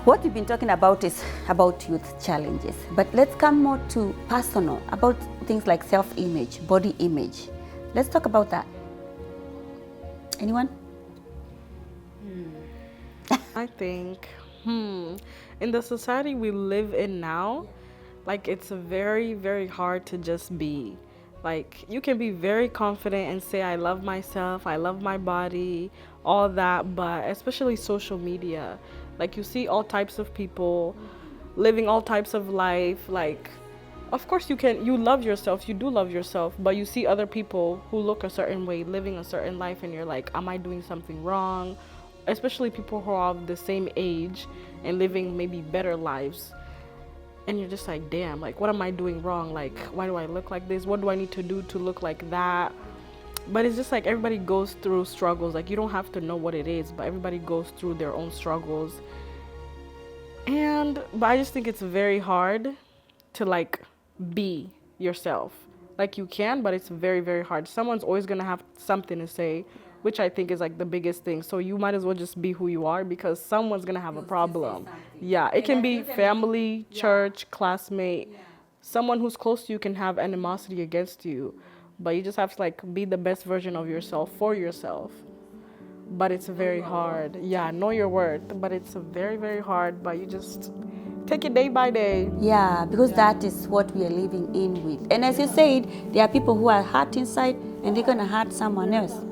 what we've been talking about is about youth challenges. But let's come more to personal, about things like self-image, body image. Let's talk about that. Anyone? I think, in the society we live in now, like it's very, very hard to just be. Like you can be very confident and say, I love myself, I love my body, all that, but especially social media, like you see all types of people living all types of life. Like, of course you love yourself, you do love yourself, but you see other people who look a certain way, living a certain life, and you're like, am I doing something wrong? Especially people who are of the same age and living maybe better lives. And you're just like, damn, like, what am I doing wrong? Like, why do I look like this? What do I need to do to look like that? But it's just like everybody goes through struggles. Like, you don't have to know what it is, but everybody goes through their own struggles. But I just think it's very hard to, like, be yourself. Like, you can, but it's very, very hard. Someone's always going to have something to say, which I think is like the biggest thing. So you might as well just be who you are, because someone's gonna have a problem. Yeah, it can be family, church, classmate. Someone who's close to you can have animosity against you, but you just have to like be the best version of yourself for yourself. But it's very hard. Yeah, know your worth, but it's very, very hard, but you just take it day by day. Yeah, because that is what we are living in with. And as you said, there are people who are hurt inside and they're gonna hurt someone else.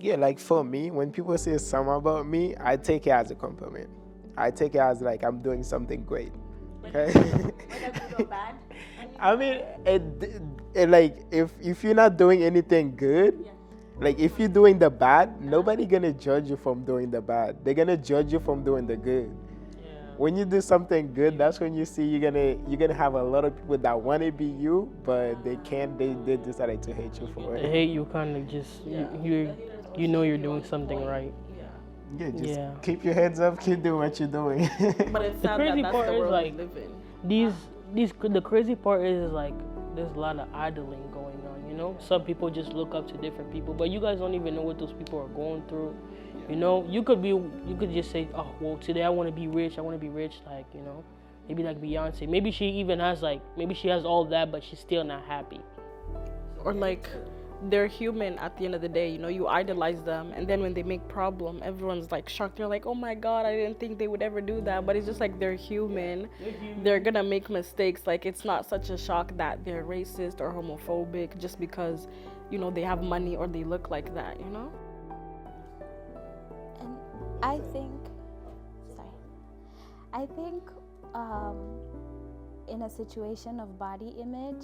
Yeah, like for me, when people say something about me, I take it as a compliment. I take it as like I'm doing something great. Okay? Bad? I mean, like if you're not doing anything good, like if you're doing the bad, nobody gonna judge you from doing the bad. They're gonna judge you from doing the good. When you do something good, that's when you see you're gonna have a lot of people that want to be you, but they can't. They decided to hate you for it. They hate you, kind of just you know you're doing something right. Yeah, just keep your heads up, keep doing what you're doing. But it's the sad crazy that's part the is world like we live in. the crazy part is like there's a lot of idling going on, you know? Some people just look up to different people, but you guys don't even know what those people are going through. You know, you could just say, oh, well, today I want to be rich, like, you know, maybe like Beyonce. Maybe she even has maybe she has all that, but she's still not happy. Or like, they're human at the end of the day, you know, you idolize them, and then when they make problem, everyone's like shocked. They're like, oh my God, I didn't think they would ever do that. But it's just like, they're human. They're gonna make mistakes. Like, it's not such a shock that they're racist or homophobic just because, you know, they have money or they look like that, you know? And I think in a situation of body image,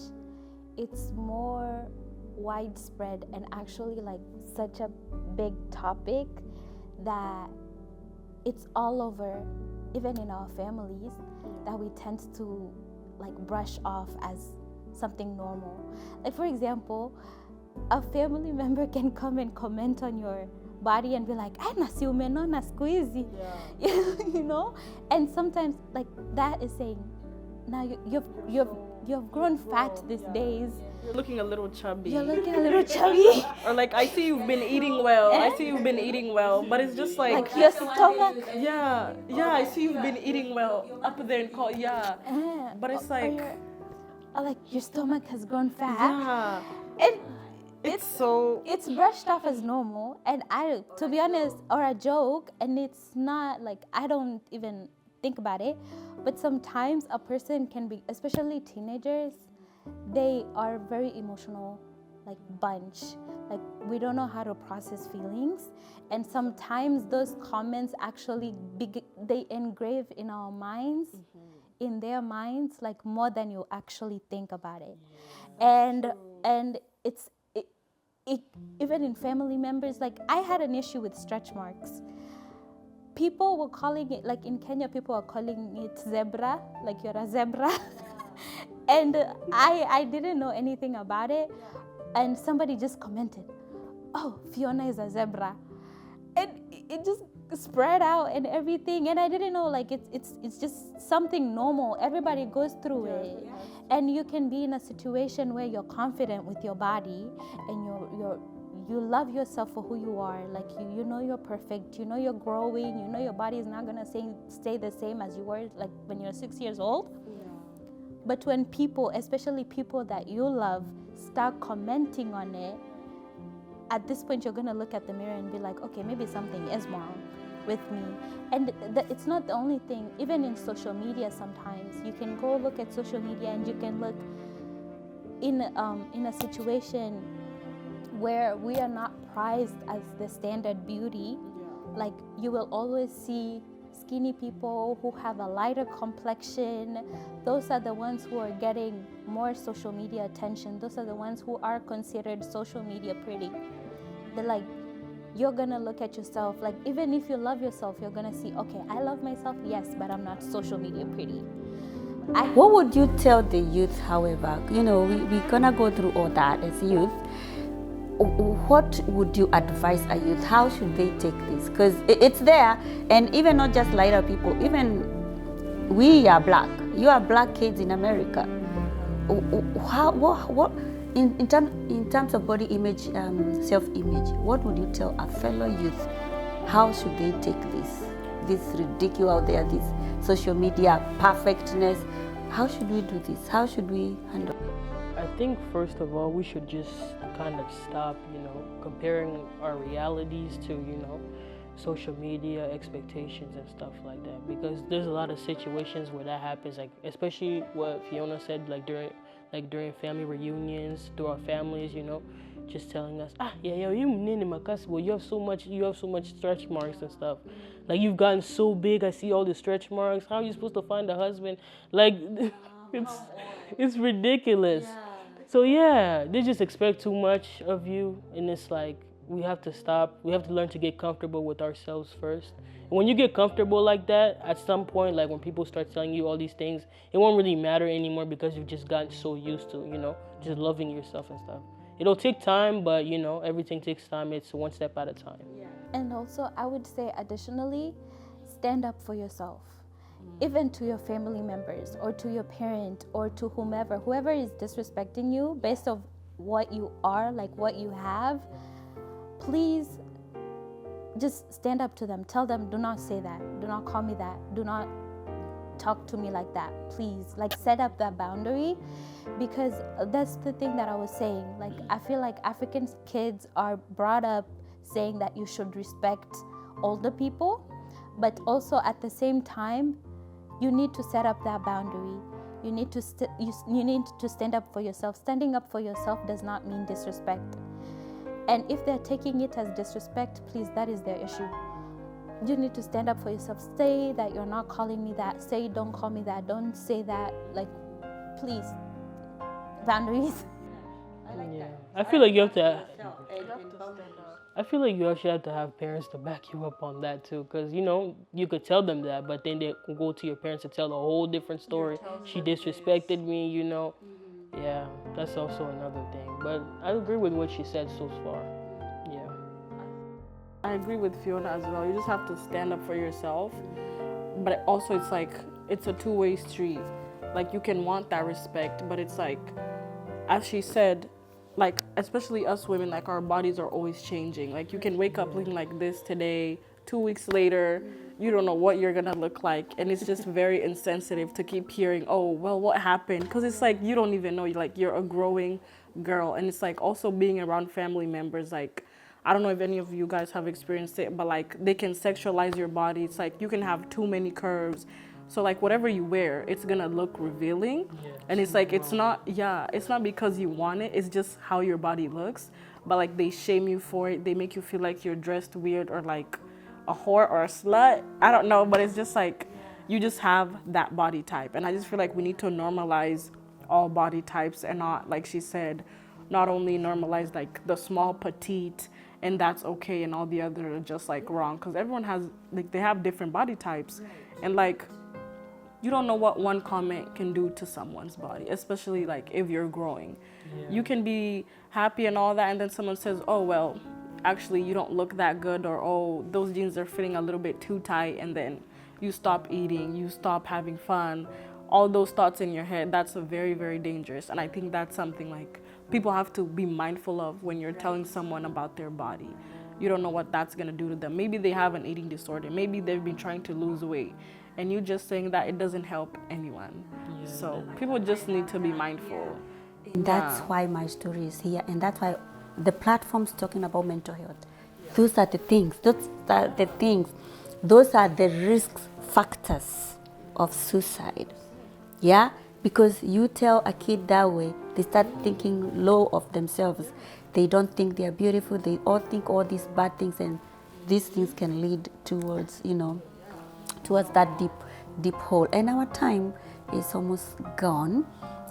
it's more widespread and actually like such a big topic that it's all over, even in our families, that we tend to like brush off as something normal. Like, for example, a family member can come and comment on your body and be like, "Ay, nasi umenona siku hizi," you know, and sometimes like that is saying, now you've grown fat these days. You're looking a little chubby. You're looking a little chubby. Or like, I see you've been eating well. I see you've been eating well. But it's just like your stomach. Yeah, I see you've been eating well. Up there and call, yeah. But it's like, like your stomach has grown fat. yeah. And it's brushed off as normal, and to be honest, or a joke, and it's not like, I don't even think about it. But sometimes a person can be, especially teenagers, they are very emotional, like bunch. Like, we don't know how to process feelings, and sometimes those comments actually they engrave in our minds, in their minds, like more than you actually think about it. And it's even in family members. Like, I had an issue with stretch marks. People were calling it, like in Kenya, people are calling it zebra, like you're a zebra. And I didn't know anything about it. And somebody just commented, "Oh, Fiona is a zebra." And it just spread out and everything. And I didn't know, like, it's just something normal. Everybody goes through it. And you can be in a situation where you're confident with your body and you love yourself for who you are. Like, you know you're perfect, you know you're growing, you know your body is not gonna stay the same as you were like when you're 6 years old. But when people, especially people that you love, start commenting on it, at this point you're gonna look at the mirror and be like, okay, maybe something is wrong with me. And it's not the only thing. Even in social media, sometimes you can go look at social media and you can look in a situation where we are not prized as the standard beauty. Like, you will always see skinny people who have a lighter complexion. Those are the ones who are getting more social media attention. Those are the ones who are considered social media pretty. They're like, you're gonna look at yourself, like, even if you love yourself, you're gonna see, okay, I love myself, yes, but I'm not social media pretty. What would you tell the youth, however? You know, we're gonna go through all that as youth. What would you advise a youth? How should they take this? Because it's there, and even not just lighter people, even we are black. You are black kids in America. What in terms of body image, self-image, what would you tell a fellow youth? How should they take this ridicule out there, this social media perfectness? How should we do this? How should we handle it? I think first of all, we should just kind of stop, comparing our realities to, social media expectations and stuff like that. Because there's a lot of situations where that happens, like especially what Fiona said, during family reunions, through our families, just telling us, you have so much stretch marks and stuff. Like, you've gotten so big, I see all the stretch marks. How are you supposed to find a husband? Like, it's ridiculous. Yeah. So yeah, they just expect too much of you, and it's like, we have to stop. We have to learn to get comfortable with ourselves first. And when you get comfortable like that, at some point, like when people start telling you all these things, it won't really matter anymore because you've just gotten so used to, just loving yourself and stuff. It'll take time, but everything takes time. It's one step at a time. Yeah. And also, I would say additionally, stand up for yourself. even to your family members or to your parent or to whoever is disrespecting you based on what you are, like what you have, please just stand up to them. Tell them, do not say that. Do not call me that. Do not talk to me like that, please. Like, set up that boundary, because that's the thing that I was saying. Like, I feel like African kids are brought up saying that you should respect older people, but also at the same time, you need to set up that boundary. You need to you need to stand up for yourself. Standing up for yourself does not mean disrespect. And if they're taking it as disrespect, please, that is their issue. You need to stand up for yourself. Say that you're not calling me that. Say, don't call me that. Don't say that. Like, please, boundaries. Yeah, I feel like you have to. I feel like you actually have to have parents to back you up on that too, because you could tell them that, but then they can go to your parents and tell a whole different story. She disrespected me, Yeah, that's also another thing. But I agree with what she said so far. Yeah. I agree with Fiona as well. You just have to stand up for yourself, but also it's like it's a two-way street. Like, you can want that respect, but it's like, as she said, like, especially us women, like, our bodies are always changing. Like, you can wake up looking like this today, 2 weeks later, you don't know what you're gonna look like. And it's just very insensitive to keep hearing, oh, well, what happened? Because it's like, you don't even know, like, you're a growing girl. And it's like also being around family members, like, I don't know if any of you guys have experienced it, but like, they can sexualize your body. It's like, you can have too many curves. So like, whatever you wear, it's gonna look revealing. And it's like, it's not because you want it, it's just how your body looks. But like, they shame you for it. They make you feel like you're dressed weird or like a whore or a slut. I don't know, but it's just like, you just have that body type. And I just feel like we need to normalize all body types, and not, like she said, not only normalize like the small petite and that's okay, and all the other are just like wrong, because everyone has, like, they have different body types. And like, you don't know what one comment can do to someone's body, especially like if you're growing. You can be happy and all that, and then someone says, oh, well, actually you don't look that good, or oh, those jeans are fitting a little bit too tight, and then you stop eating, you stop having fun. All those thoughts in your head, that's very, very dangerous. And I think that's something like people have to be mindful of when you're telling someone about their body. You don't know what that's gonna do to them. Maybe they have an eating disorder, maybe they've been trying to lose weight, and you just saying that, it doesn't help anyone. So people just need to be mindful. And that's why my story is here, and that's why the platform's talking about mental health. Those are the things, those are the risk factors of suicide. Yeah, because you tell a kid that way, they start thinking low of themselves. They don't think they are beautiful. They all think all these bad things, and these things can lead towards, towards that deep hole. And our time is almost gone.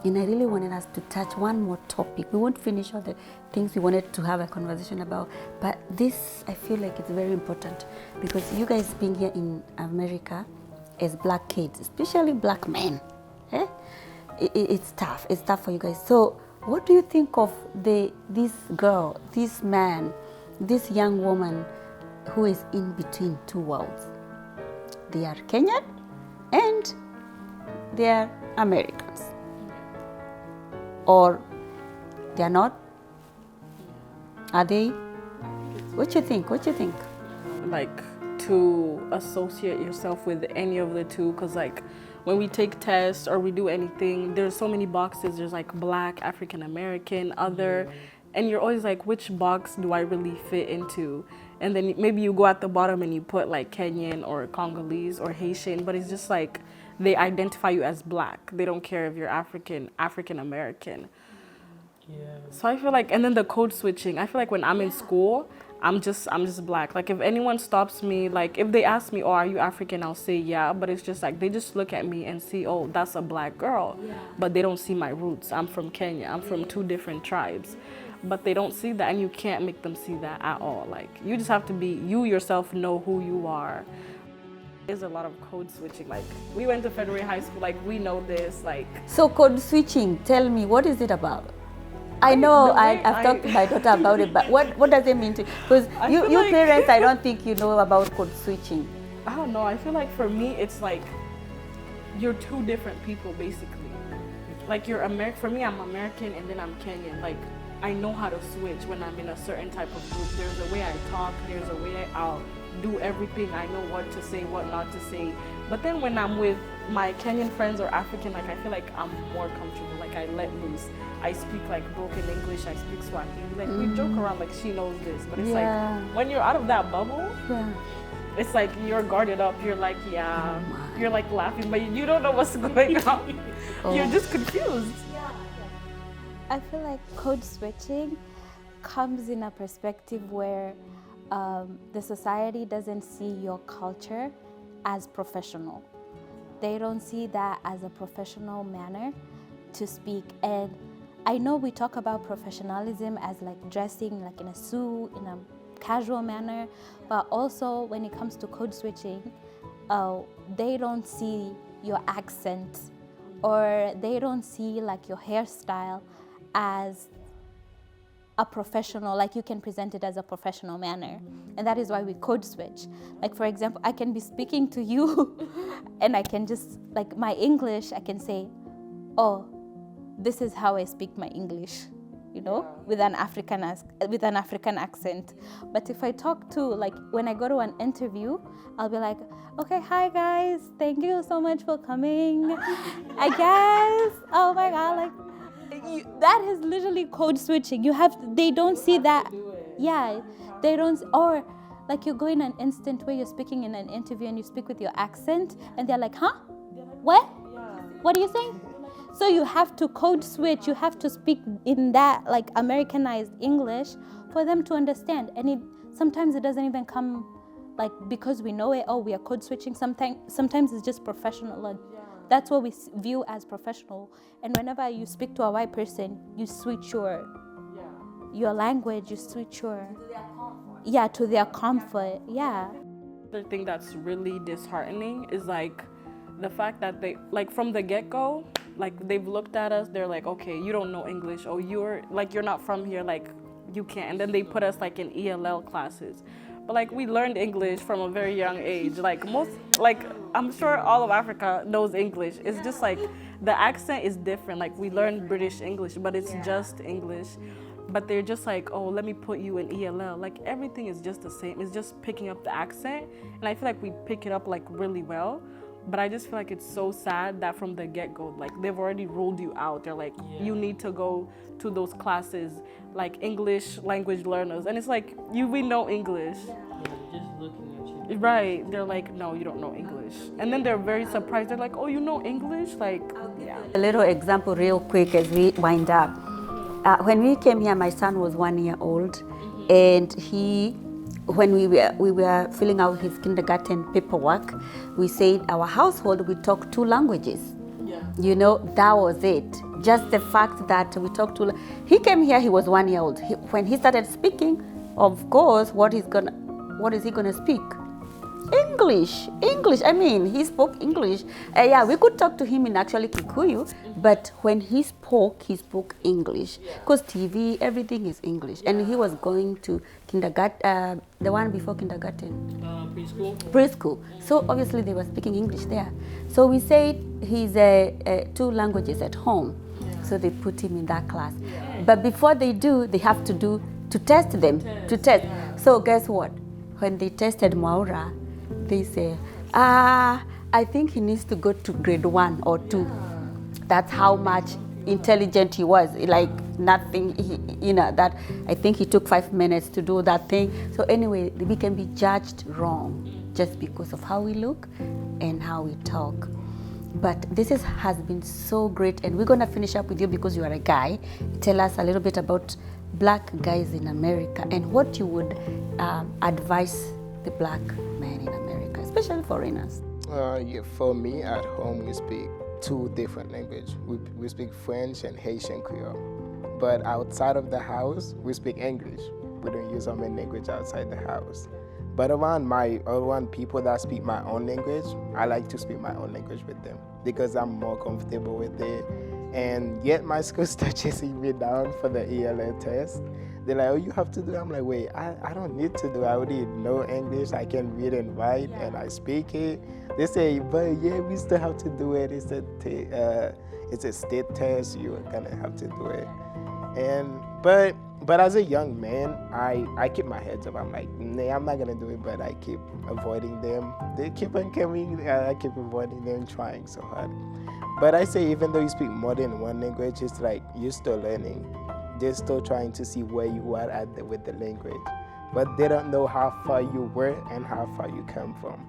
And I really wanted us to touch one more topic. We won't finish all the things we wanted to have a conversation about, but this, I feel like it's very important, because you guys being here in America as black kids, especially black men, it's tough. It's tough for you guys. So what do you think of this girl, this man, this young woman who is in between two worlds? They are Kenyan and they are Americans. Or they are not? Are they? What you think? Like, to associate yourself with any of the two, because like, when we take tests or we do anything, there's so many boxes. There's like black, African American, other, and you're always like, which box do I really fit into? And then maybe you go at the bottom and you put like Kenyan or Congolese or Haitian, but it's just like, they identify you as black. They don't care if you're African American. So I feel like, and then the code switching, I feel like when I'm in school, I'm just black. Like, if anyone stops me, like if they ask me, oh, are you African? I'll say yeah, but it's just like, they just look at me and see, oh, that's a black girl. But they don't see my roots. I'm from Kenya. I'm from 2 different tribes. But they don't see that, and you can't make them see that at all. Like, you just have to be, you yourself know who you are. There's a lot of code switching. Like, we went to Federal High School, like, we know this, like. So code switching, tell me, what is it about? I know I've talked to my daughter about it, but what does it mean to, because you like, parents, I don't think you know about code switching. I don't know, I feel like for me, it's like, you're two different people basically. Like you're American. For me, I'm American and then I'm Kenyan. Like I know how to switch when I'm in a certain type of group. There's a way I talk. There's a way I'll do everything. I know what to say, what not to say. But then when I'm with my Kenyan friends or African, like I feel like I'm more comfortable. Like I let loose. I speak like broken English. I speak Swahili. Like we joke around like she knows this, but it's like when you're out of that bubble, it's like you're guarded up. You're like you're like laughing, but you don't know what's going on. You're just confused. I feel like code switching comes in a perspective where the society doesn't see your culture as professional. They don't see that as a professional manner to speak. And I know we talk about professionalism as like dressing like in a suit, in a casual manner, but also when it comes to code switching, they don't see your accent or they don't see like your hairstyle as a professional, like you can present it as a professional manner. And that is why we code switch. Like for example, I can be speaking to you and I can just, like my English, I can say, oh, this is how I speak my English, you know, with an African accent. But if I talk to, like when I go to an interview, I'll be like, okay, hi guys, thank you so much for coming. I guess, oh my God, like, that is literally code switching. They don't see that. Yeah, they don't, or like you go in an instant where you're speaking in an interview and you speak with your accent and they're like, huh? What? What are you saying? So you have to code switch. You have to speak in that like Americanized English for them to understand. And sometimes it doesn't even come like because we know it. Oh, we are code switching. Sometimes it's just professional. Like, that's what we view as professional. And whenever you speak to a white person, you switch your language. You switch your to their comfort. Yeah. The thing that's really disheartening is like the fact that they like from the get-go, like they've looked at us, they're like, okay, you don't know English, or you're not from here, like you can't. And then they put us like in ELL classes. But like we learned English from a very young age. I'm sure all of Africa knows English. It's just like the accent is different. Like we learned British English, but it's just English. But they're just like, oh, let me put you in ELL. Like everything is just the same. It's just picking up the accent. And I feel like we pick it up like really well. But I just feel like it's so sad that from the get-go, like they've already ruled you out. They're like, you need to go to those classes, like English language learners. And it's like, we know English. Just looking at you. Right. They're like, no, you don't know English. And then they're very surprised. They're like, oh, you know English? Like, A little example real quick as we wind up. When we came here, my son was 1 year old, and when we were filling out his kindergarten paperwork, we said our household we talk 2 languages. You know, that was it. Just the fact that we talked to. He came here, he was 1 year old. When he started speaking, of course, what is he gonna speak? English. I mean, he spoke English. We could talk to him in actually Kikuyu, but when he spoke English. Because TV, everything is English. And he was going to kindergarten, the one before kindergarten. Preschool. So obviously they were speaking English there. So we said he's 2 languages at home. So they put him in that class. But before they do, they have to test them. So guess what? When they tested Mwaura, they say, I think he needs to go to grade 1 or 2. That's how much intelligent he was. Like nothing, that I think he took 5 minutes to do that thing. So anyway, we can be judged wrong just because of how we look and how we talk. But this has been so great, and we're gonna finish up with you because you are a guy. Tell us a little bit about Black guys in America and what you would advise the Black men in America, especially foreigners. For me, at home, we speak 2 different languages. We speak French and Haitian Creole. But outside of the house, we speak English. We don't use our main language outside the house. But around people that speak my own language, I like to speak my own language with them because I'm more comfortable with it. And yet my school started chasing me down for the ELA test. They're like, oh, you have to do it. I'm like, wait, I don't need to do it. I already know English. I can read and write, and I speak it. They say, but yeah, we still have to do it. It's a state test. You're gonna have to do it. And but as a young man, I keep my heads up. I'm like, nah, I'm not gonna do it. But I keep avoiding them. They keep on coming. I keep avoiding them, trying so hard. But I say, even though you speak more than one language, it's like you're still learning. They're still trying to see where you are with the language. But they don't know how far you were and how far you come from.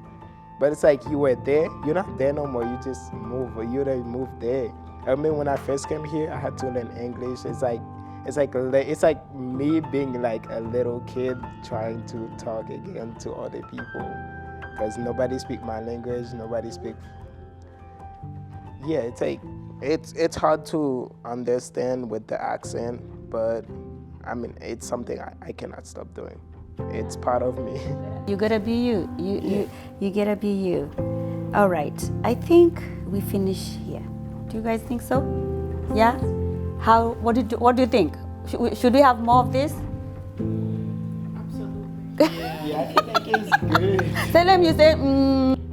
But it's like you were there, you're not there no more, you just move, or you already moved there. I remember when I first came here, I had to learn English. It's like me being like a little kid trying to talk again to other people. Because nobody speak my language, nobody speak. Yeah, it's like, it's hard to understand with the accent, but I mean, it's something I cannot stop doing. It's part of me. You gotta be you. You gotta be you. All right. I think we finish here. Do you guys think so? Yeah. What do you think? Should we have more of this? Absolutely. Yeah, I think it's good. Tell them you say.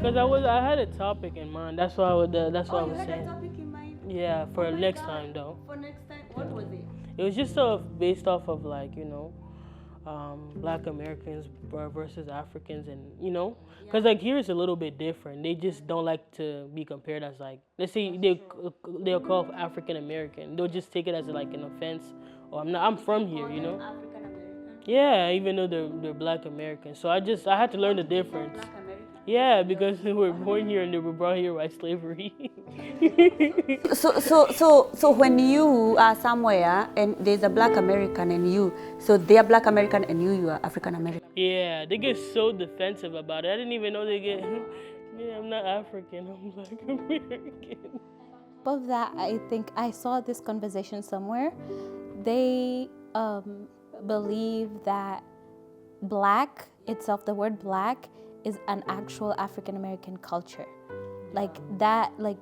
Because I had a topic in mind. That's what I was saying. topic in mind. Yeah, for next time though. For next time, what was it? It was just based off of like, Black Americans versus Africans, and because like here it's a little bit different. They just don't like to be compared as like, let's say they'll call African American. They'll just take it as like an offense. Or I'm from here, African American. Yeah, even though they're Black Americans. So I had to learn the difference. Black American. Yeah, because they were born here and they were brought here by slavery. So when you are somewhere and there's a Black American and you, so they're Black American and you are African American. Yeah, they get so defensive about it. I didn't even know they get. Yeah, I'm not African. I'm Black American. Above that, I think I saw this conversation somewhere. They believe that Black itself, the word Black, is an actual African American culture. Like that, like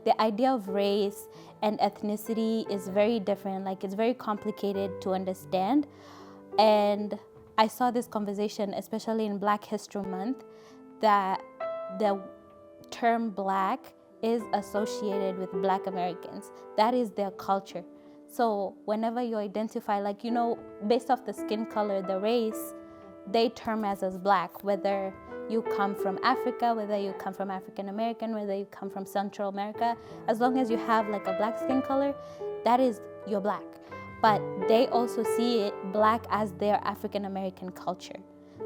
the idea of race and ethnicity is very different. Like it's very complicated to understand. And I saw this conversation, especially in Black History Month, that the term Black is associated with Black Americans. That is their culture. So whenever you identify, based off the skin color, the race, they term as Black, whether you come from Africa, whether you come from African American, whether you come from Central America, as long as you have like a Black skin color, that is you're Black. But they also see it Black as their African American culture.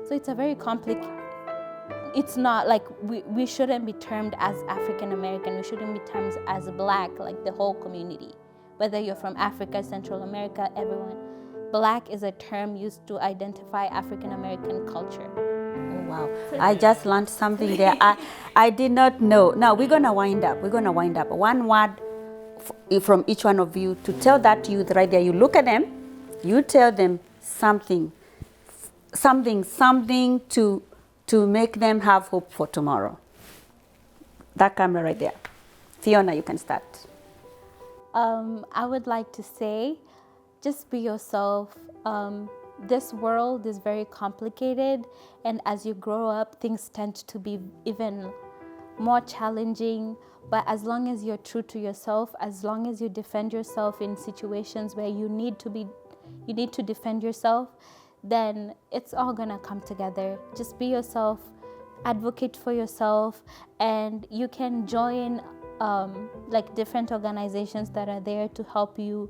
So it's a very complicated. It's not like we shouldn't be termed as African American. We shouldn't be termed as Black, like the whole community, whether you're from Africa, Central America, everyone. Black is a term used to identify African American culture. Oh, wow. I just learned something there. I did not know. Now we're going to wind up. One word from each one of you to tell that youth right there. You look at them, you tell them something to make them have hope for tomorrow. That camera right there. Fiona, you can start. I would like to say, just be yourself. This world is very complicated, and as you grow up, things tend to be even more challenging. But as long as you're true to yourself, as long as you defend yourself in situations where you need to defend yourself, then it's all gonna come together. Just be yourself, advocate for yourself, and you can join different organizations that are there to help you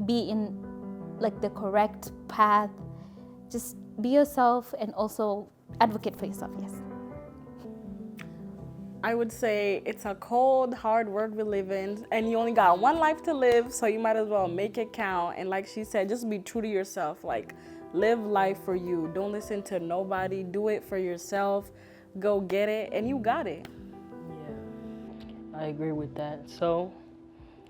be in the correct path. Just be yourself and also advocate for yourself. Yes. I would say it's a cold, hard world we live in, and you only got one life to live, so you might as well make it count. And like she said, just be true to yourself. Like, live life for you. Don't listen to nobody. Do it for yourself. Go get it, and you got it. Yeah, I agree with that. So,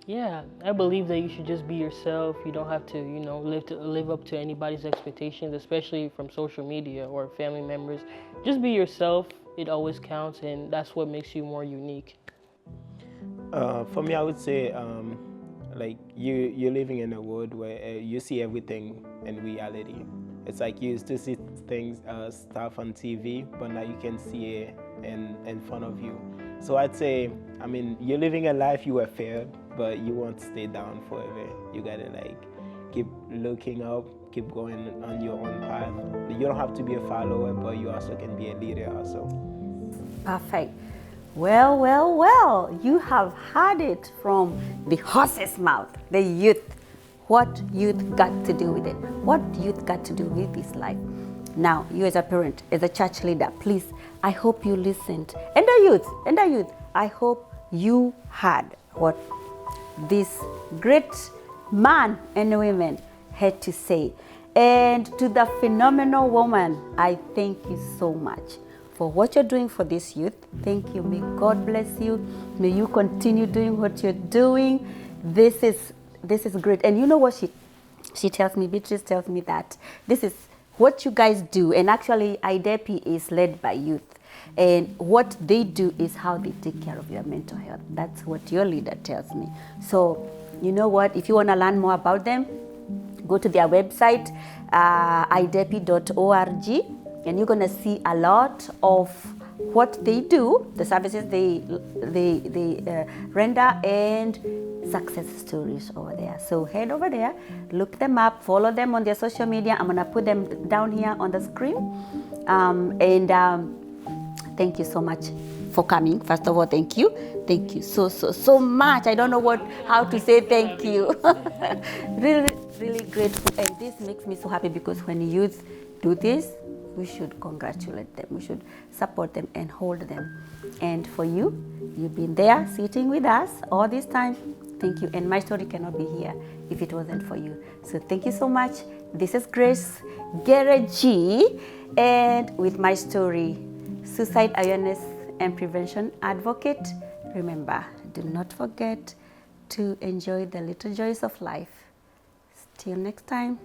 yeah, I believe that you should just be yourself. You don't have to, live up to anybody's expectations, especially from social media or family members. Just be yourself. It always counts, and that's what makes you more unique. For me, I would say, like you're living in a world where you see everything in reality. It's like you used to see things, stuff on TV, but now you can see it in front of you. So I'd say, I mean, you're living a life you were feared, but you won't stay down forever. You gotta like keep looking up, keep going on your own path. You don't have to be a follower, but you also can be a leader also. Perfect. Well, well, well, you have heard it from the horse's mouth, the youth. What youth got to do with it? What youth got to do with this life? Now, you as a parent, as a church leader, please, I hope you listened. And the youth, I hope you heard what this great man and women had to say. And to the phenomenal woman, I thank you so much for what you're doing for this youth. Thank you. May God bless you. May you continue doing what you're doing. This is great. And you know what she tells me, Beatrice tells me that this is what you guys do. And actually, IDEPI is led by youth. And what they do is how they take care of your mental health. That's what your leader tells me. So, you know what? If you want to learn more about them, go to their website, idepi.org, and you're going to see a lot of what they do, the services they render, and success stories over there. So head over there, look them up, follow them on their social media. I'm going to put them down here on the screen. Thank you so much for coming. First of all, thank you. Thank you so much. I don't know how to say thank you. Really grateful. And this makes me so happy because when youth do this, we should congratulate them. We should support them and hold them. And for you, you've been there sitting with us all this time. Thank you. And my story cannot be here if it wasn't for you. So thank you so much. This is Grace Gereji, and with my story, suicide awareness and prevention advocate. Remember, do not forget to enjoy the little joys of life. Till next time.